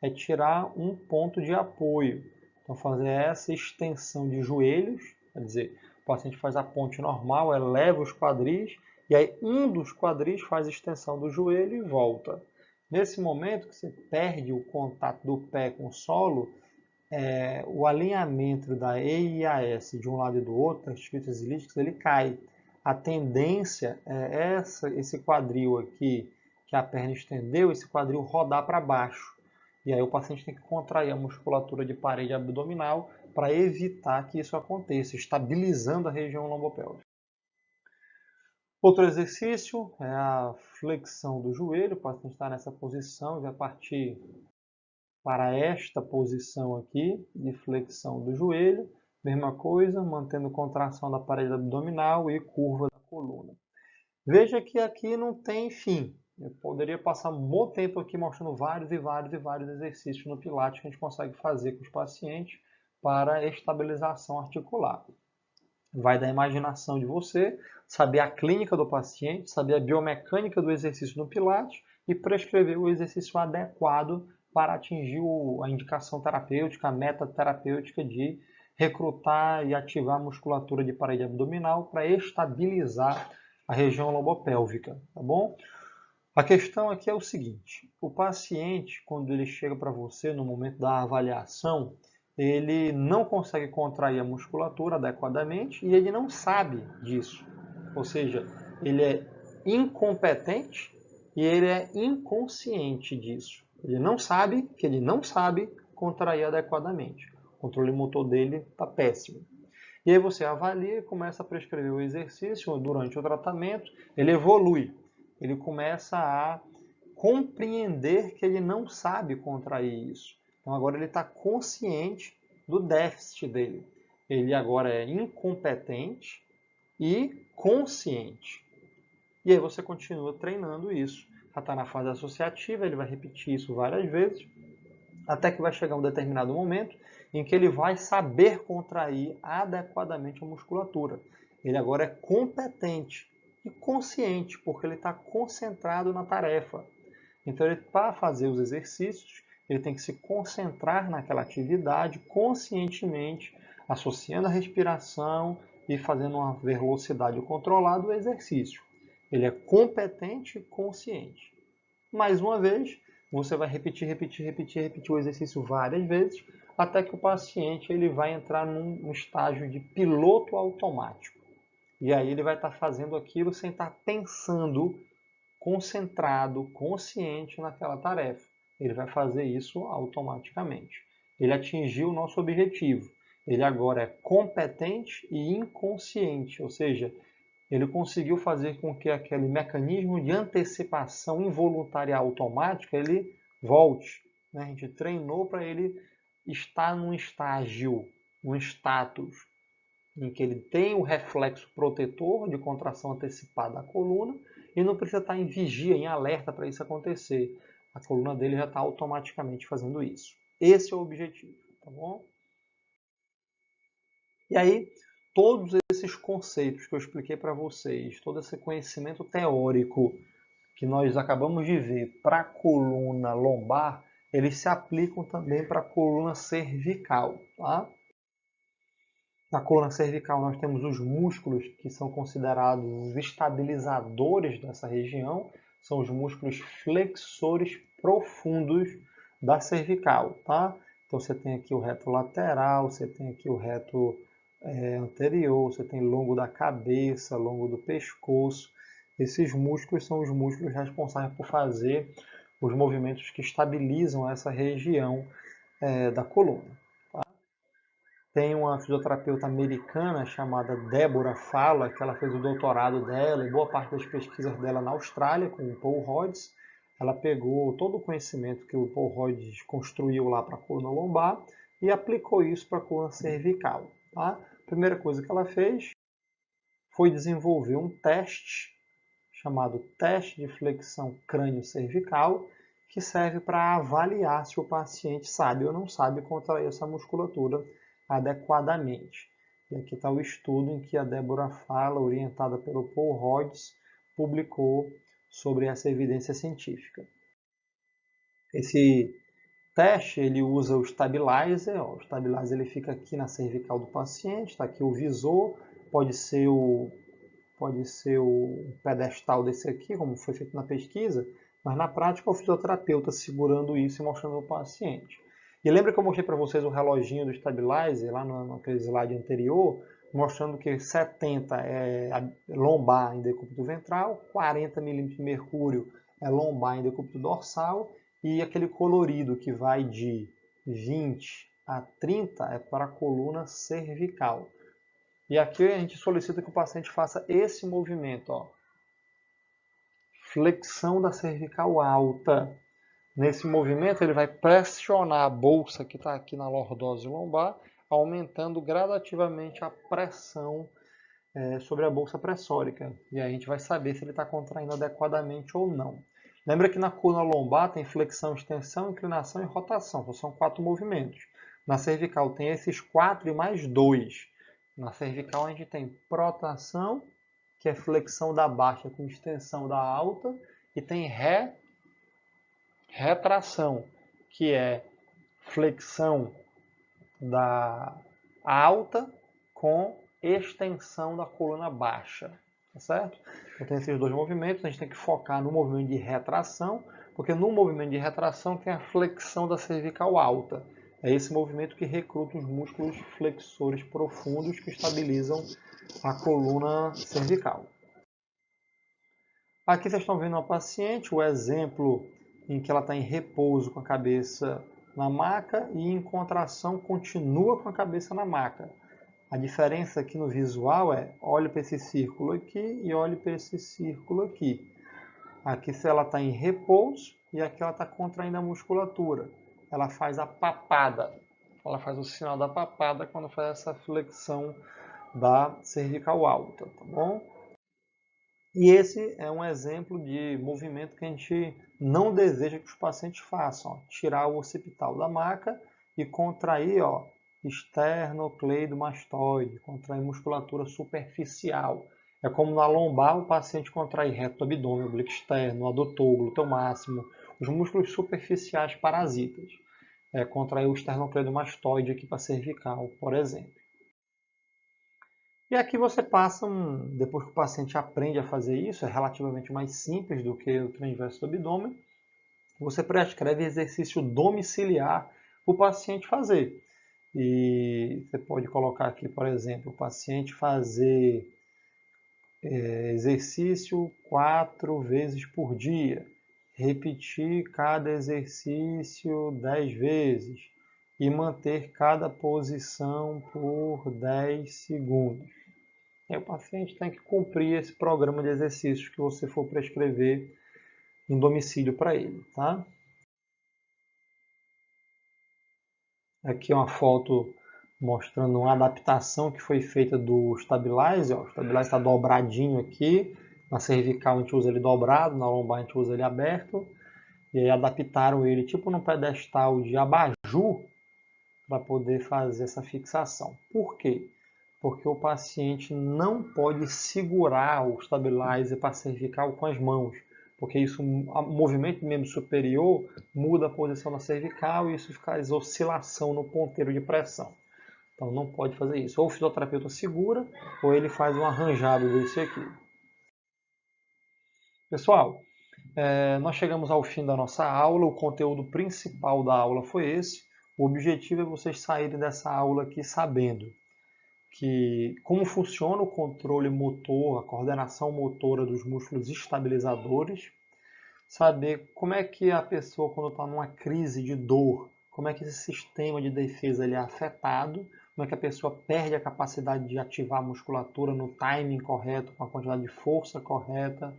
é tirar um ponto de apoio. Então, fazer essa extensão de joelhos, quer dizer, o paciente faz a ponte normal, eleva os quadris, e aí um dos quadris faz extensão do joelho e volta. Nesse momento que você perde o contato do pé com o solo, o alinhamento da E e a S de um lado e do outro, das fitas ilíacas, ele cai. A tendência é esse quadril aqui, que a perna estendeu, esse quadril rodar para baixo. E aí o paciente tem que contrair a musculatura de parede abdominal para evitar que isso aconteça, estabilizando a região lombopélvica. Outro exercício é a flexão do joelho. O paciente está nessa posição, vai partir para esta posição aqui de flexão do joelho. Mesma coisa, mantendo contração da parede abdominal e curva da coluna. Veja que aqui não tem fim. Eu poderia passar um bom tempo aqui mostrando vários exercícios no Pilates que a gente consegue fazer com os pacientes para estabilização articular. Vai da imaginação de você, saber a clínica do paciente, saber a biomecânica do exercício no Pilates e prescrever o exercício adequado para atingir a indicação terapêutica, a meta terapêutica de recrutar e ativar a musculatura de parede abdominal para estabilizar a região lombopélvica, tá bom? A questão aqui é o seguinte: o paciente, quando ele chega para você no momento da avaliação, ele não consegue contrair a musculatura adequadamente e ele não sabe disso. Ou seja, ele é incompetente e ele é inconsciente disso. Ele não sabe que ele não sabe contrair adequadamente. O controle motor dele está péssimo. E aí você avalia e começa a prescrever o exercício durante o tratamento, ele evolui. Ele começa a compreender que ele não sabe contrair isso. Então agora ele está consciente do déficit dele. Ele agora é incompetente e consciente. E aí você continua treinando isso. Já está na fase associativa, ele vai repetir isso várias vezes, até que vai chegar um determinado momento em que ele vai saber contrair adequadamente a musculatura. Ele agora é competente e consciente, porque ele está concentrado na tarefa. Então, para fazer os exercícios, ele tem que se concentrar naquela atividade conscientemente, associando a respiração e fazendo uma velocidade controlada do exercício. Ele é competente e consciente. Mais uma vez, você vai repetir o exercício várias vezes, até que o paciente ele vai entrar num estágio de piloto automático. E aí ele vai estar fazendo aquilo sem estar pensando, concentrado, consciente naquela tarefa. Ele vai fazer isso automaticamente. Ele atingiu o nosso objetivo. Ele agora é competente e inconsciente, ou seja, ele conseguiu fazer com que aquele mecanismo de antecipação involuntária automática ele volte. A gente treinou para ele estar num estágio, num status, em que ele tem o reflexo protetor de contração antecipada da coluna e não precisa estar em vigia, em alerta para isso acontecer. A coluna dele já está automaticamente fazendo isso. Esse é o objetivo, tá bom? E aí, todos esses conceitos que eu expliquei para vocês, todo esse conhecimento teórico que nós acabamos de ver para a coluna lombar, eles se aplicam também para a coluna cervical, tá? Na coluna cervical nós temos os músculos que são considerados os estabilizadores dessa região, são os músculos flexores profundos da cervical, tá? Então você tem aqui o reto lateral, você tem aqui o reto anterior, você tem longo da cabeça, longo do pescoço. Esses músculos são os músculos responsáveis por fazer os movimentos que estabilizam essa região da coluna. Tem uma fisioterapeuta americana chamada Deborah Fala, que ela fez o doutorado dela e boa parte das pesquisas dela na Austrália, com o Paul Rhodes. Ela pegou todo o conhecimento que o Paul Rhodes construiu lá para a coluna lombar e aplicou isso para a coluna cervical. Tá? A primeira coisa que ela fez foi desenvolver um teste chamado teste de flexão crânio-cervical, que serve para avaliar se o paciente sabe ou não sabe contrair essa musculatura adequadamente. E aqui está o estudo em que a Deborah Fala, orientada pelo Paul Rhodes, publicou sobre essa evidência científica. Esse teste, ele usa o stabilizer. Ó, o stabilizer ele fica aqui na cervical do paciente, está aqui o visor, pode ser o pedestal desse aqui, como foi feito na pesquisa, mas na prática é o fisioterapeuta segurando isso e mostrando ao paciente. E lembra que eu mostrei para vocês o reloginho do stabilizer, lá naquele slide anterior, mostrando que 70 é lombar em decúbito ventral, 40 milímetros de mercúrio é lombar em decúbito dorsal, e aquele colorido que vai de 20 a 30 é para a coluna cervical. E aqui a gente solicita que o paciente faça esse movimento, ó. Flexão da cervical alta. Nesse movimento ele vai pressionar a bolsa que está aqui na lordose lombar, aumentando gradativamente a pressão sobre a bolsa pressórica. E aí a gente vai saber se ele está contraindo adequadamente ou não. Lembra que na coluna lombar tem flexão, extensão, inclinação e rotação. Então, são 4 movimentos. Na cervical tem esses 4 e mais 2. Na cervical a gente tem protração, que é flexão da baixa com extensão da alta, e tem retração, que é flexão da alta com extensão da coluna baixa, tá certo? Então tem esses 2 movimentos, a gente tem que focar no movimento de retração, porque no movimento de retração tem a flexão da cervical alta. É esse movimento que recruta os músculos flexores profundos que estabilizam a coluna cervical. Aqui vocês estão vendo uma paciente, o exemplo em que ela está em repouso com a cabeça na maca e em contração continua com a cabeça na maca. A diferença aqui no visual é, olhe para esse círculo aqui e olhe para esse círculo aqui. Aqui se ela está em repouso e aqui ela está contraindo a musculatura. Ela faz a papada. Ela faz o sinal da papada quando faz essa flexão da cervical alta, tá bom? E esse é um exemplo de movimento que a gente não deseja que os pacientes façam. Ó. Tirar o occipital da maca e contrair esternocleidomastoide, contrair musculatura superficial. É como na lombar o paciente contrair reto do abdômen, oblíquo externo, adutor, glúteo máximo, os músculos superficiais parasitas. Contrair o esternocleidomastoide aqui para cervical, por exemplo. E aqui você passa, depois que o paciente aprende a fazer isso, é relativamente mais simples do que o transverso do abdômen, você prescreve exercício domiciliar para o paciente fazer. E você pode colocar aqui, por exemplo, o paciente fazer exercício 4 vezes por dia, repetir cada exercício 10 vezes e manter cada posição por 10 segundos. E o paciente tem que cumprir esse programa de exercícios que você for prescrever em domicílio para ele, tá? Aqui é uma foto mostrando uma adaptação que foi feita do stabilizer. O stabilizer está dobradinho aqui. Na cervical a gente usa ele dobrado, na lombar a gente usa ele aberto. E aí adaptaram ele tipo num pedestal de abajur para poder fazer essa fixação. Por quê? Porque o paciente não pode segurar o stabilizer para cervical com as mãos, porque isso, o movimento do membro superior muda a posição da cervical e isso faz oscilação no ponteiro de pressão. Então não pode fazer isso. Ou o fisioterapeuta segura, ou ele faz um arranjado desse aqui. Pessoal, nós chegamos ao fim da nossa aula. O conteúdo principal da aula foi esse. O objetivo é vocês saírem dessa aula aqui sabendo como funciona o controle motor, a coordenação motora dos músculos estabilizadores, saber como é que a pessoa, quando está numa crise de dor, como é que esse sistema de defesa ele é afetado, como é que a pessoa perde a capacidade de ativar a musculatura no timing correto, com a quantidade de força correta,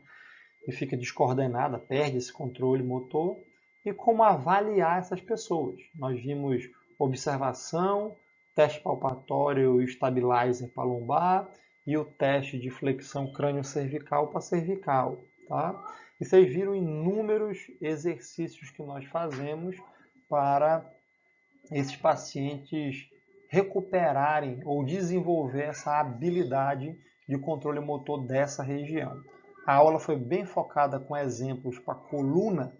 e fica descoordenada, perde esse controle motor, e como avaliar essas pessoas. Nós vimos observação, teste palpatório e stabilizer para lombar e o teste de flexão crânio-cervical para cervical. Tá? E vocês viram inúmeros exercícios que nós fazemos para esses pacientes recuperarem ou desenvolver essa habilidade de controle motor dessa região. A aula foi bem focada com exemplos para a coluna,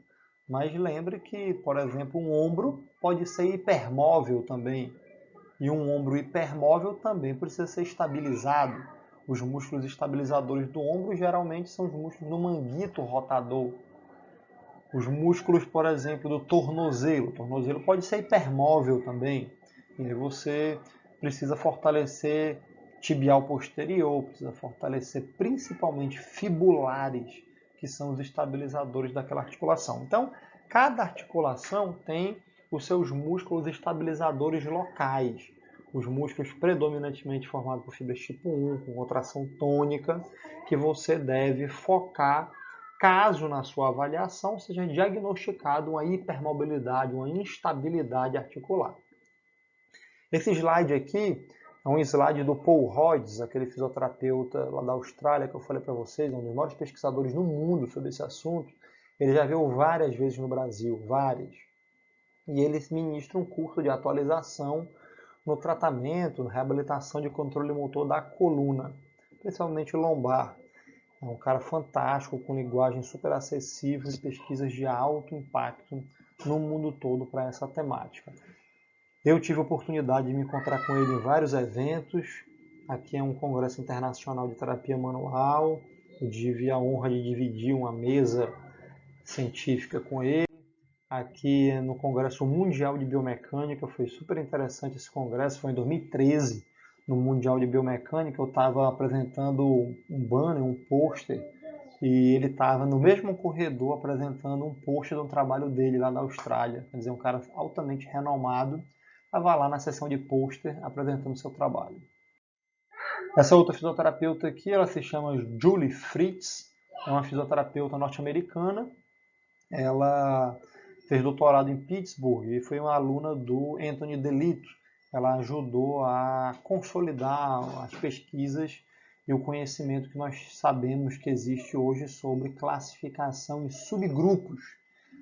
Mas lembre que, por exemplo, um ombro pode ser hipermóvel também. E um ombro hipermóvel também precisa ser estabilizado. Os músculos estabilizadores do ombro geralmente são os músculos do manguito rotador. Os músculos, por exemplo, do tornozelo. O tornozelo pode ser hipermóvel também. E aí você precisa fortalecer tibial posterior, precisa fortalecer principalmente fibulares, que são os estabilizadores daquela articulação. Então, cada articulação tem os seus músculos estabilizadores locais. Os músculos predominantemente formados por fibras tipo 1, com contração tônica, que você deve focar caso na sua avaliação seja diagnosticado uma hipermobilidade, uma instabilidade articular. Esse slide aqui é um slide do Paul Rhodes, aquele fisioterapeuta lá da Austrália que eu falei para vocês, um dos maiores pesquisadores no mundo sobre esse assunto. Ele já veio várias vezes no Brasil, várias. E ele ministra um curso de atualização no tratamento, na reabilitação de controle motor da coluna, principalmente lombar. É um cara fantástico, com linguagem super acessível e pesquisas de alto impacto no mundo todo para essa temática. Eu tive a oportunidade de me encontrar com ele em vários eventos. Aqui é um congresso internacional de terapia manual. Eu tive a honra de dividir uma mesa científica com ele. Aqui no Congresso Mundial de Biomecânica, foi super interessante esse congresso, foi em 2013, no Mundial de Biomecânica, eu estava apresentando um banner, um pôster, e ele estava no mesmo corredor apresentando um pôster do trabalho dele lá da Austrália, quer dizer, um cara altamente renomado, estava lá na sessão de pôster apresentando o seu trabalho. Essa outra fisioterapeuta aqui, ela se chama Julie Fritz, é uma fisioterapeuta norte-americana, ela fez doutorado em Pittsburgh e foi uma aluna do Anthony DeLitto. Ela ajudou a consolidar as pesquisas e o conhecimento que nós sabemos que existe hoje sobre classificação em subgrupos,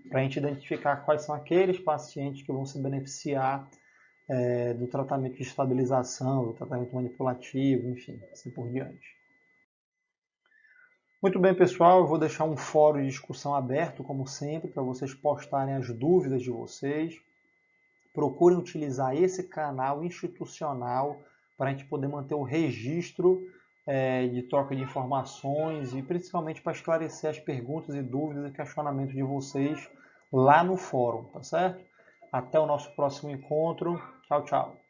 para a gente identificar quais são aqueles pacientes que vão se beneficiar do tratamento de estabilização, do tratamento manipulativo, enfim, assim por diante. Muito bem, pessoal, eu vou deixar um fórum de discussão aberto, como sempre, para vocês postarem as dúvidas de vocês. Procurem utilizar esse canal institucional para a gente poder manter o registro de troca de informações e principalmente para esclarecer as perguntas e dúvidas e questionamentos de vocês lá no fórum, tá certo? Até o nosso próximo encontro. Tchau, tchau.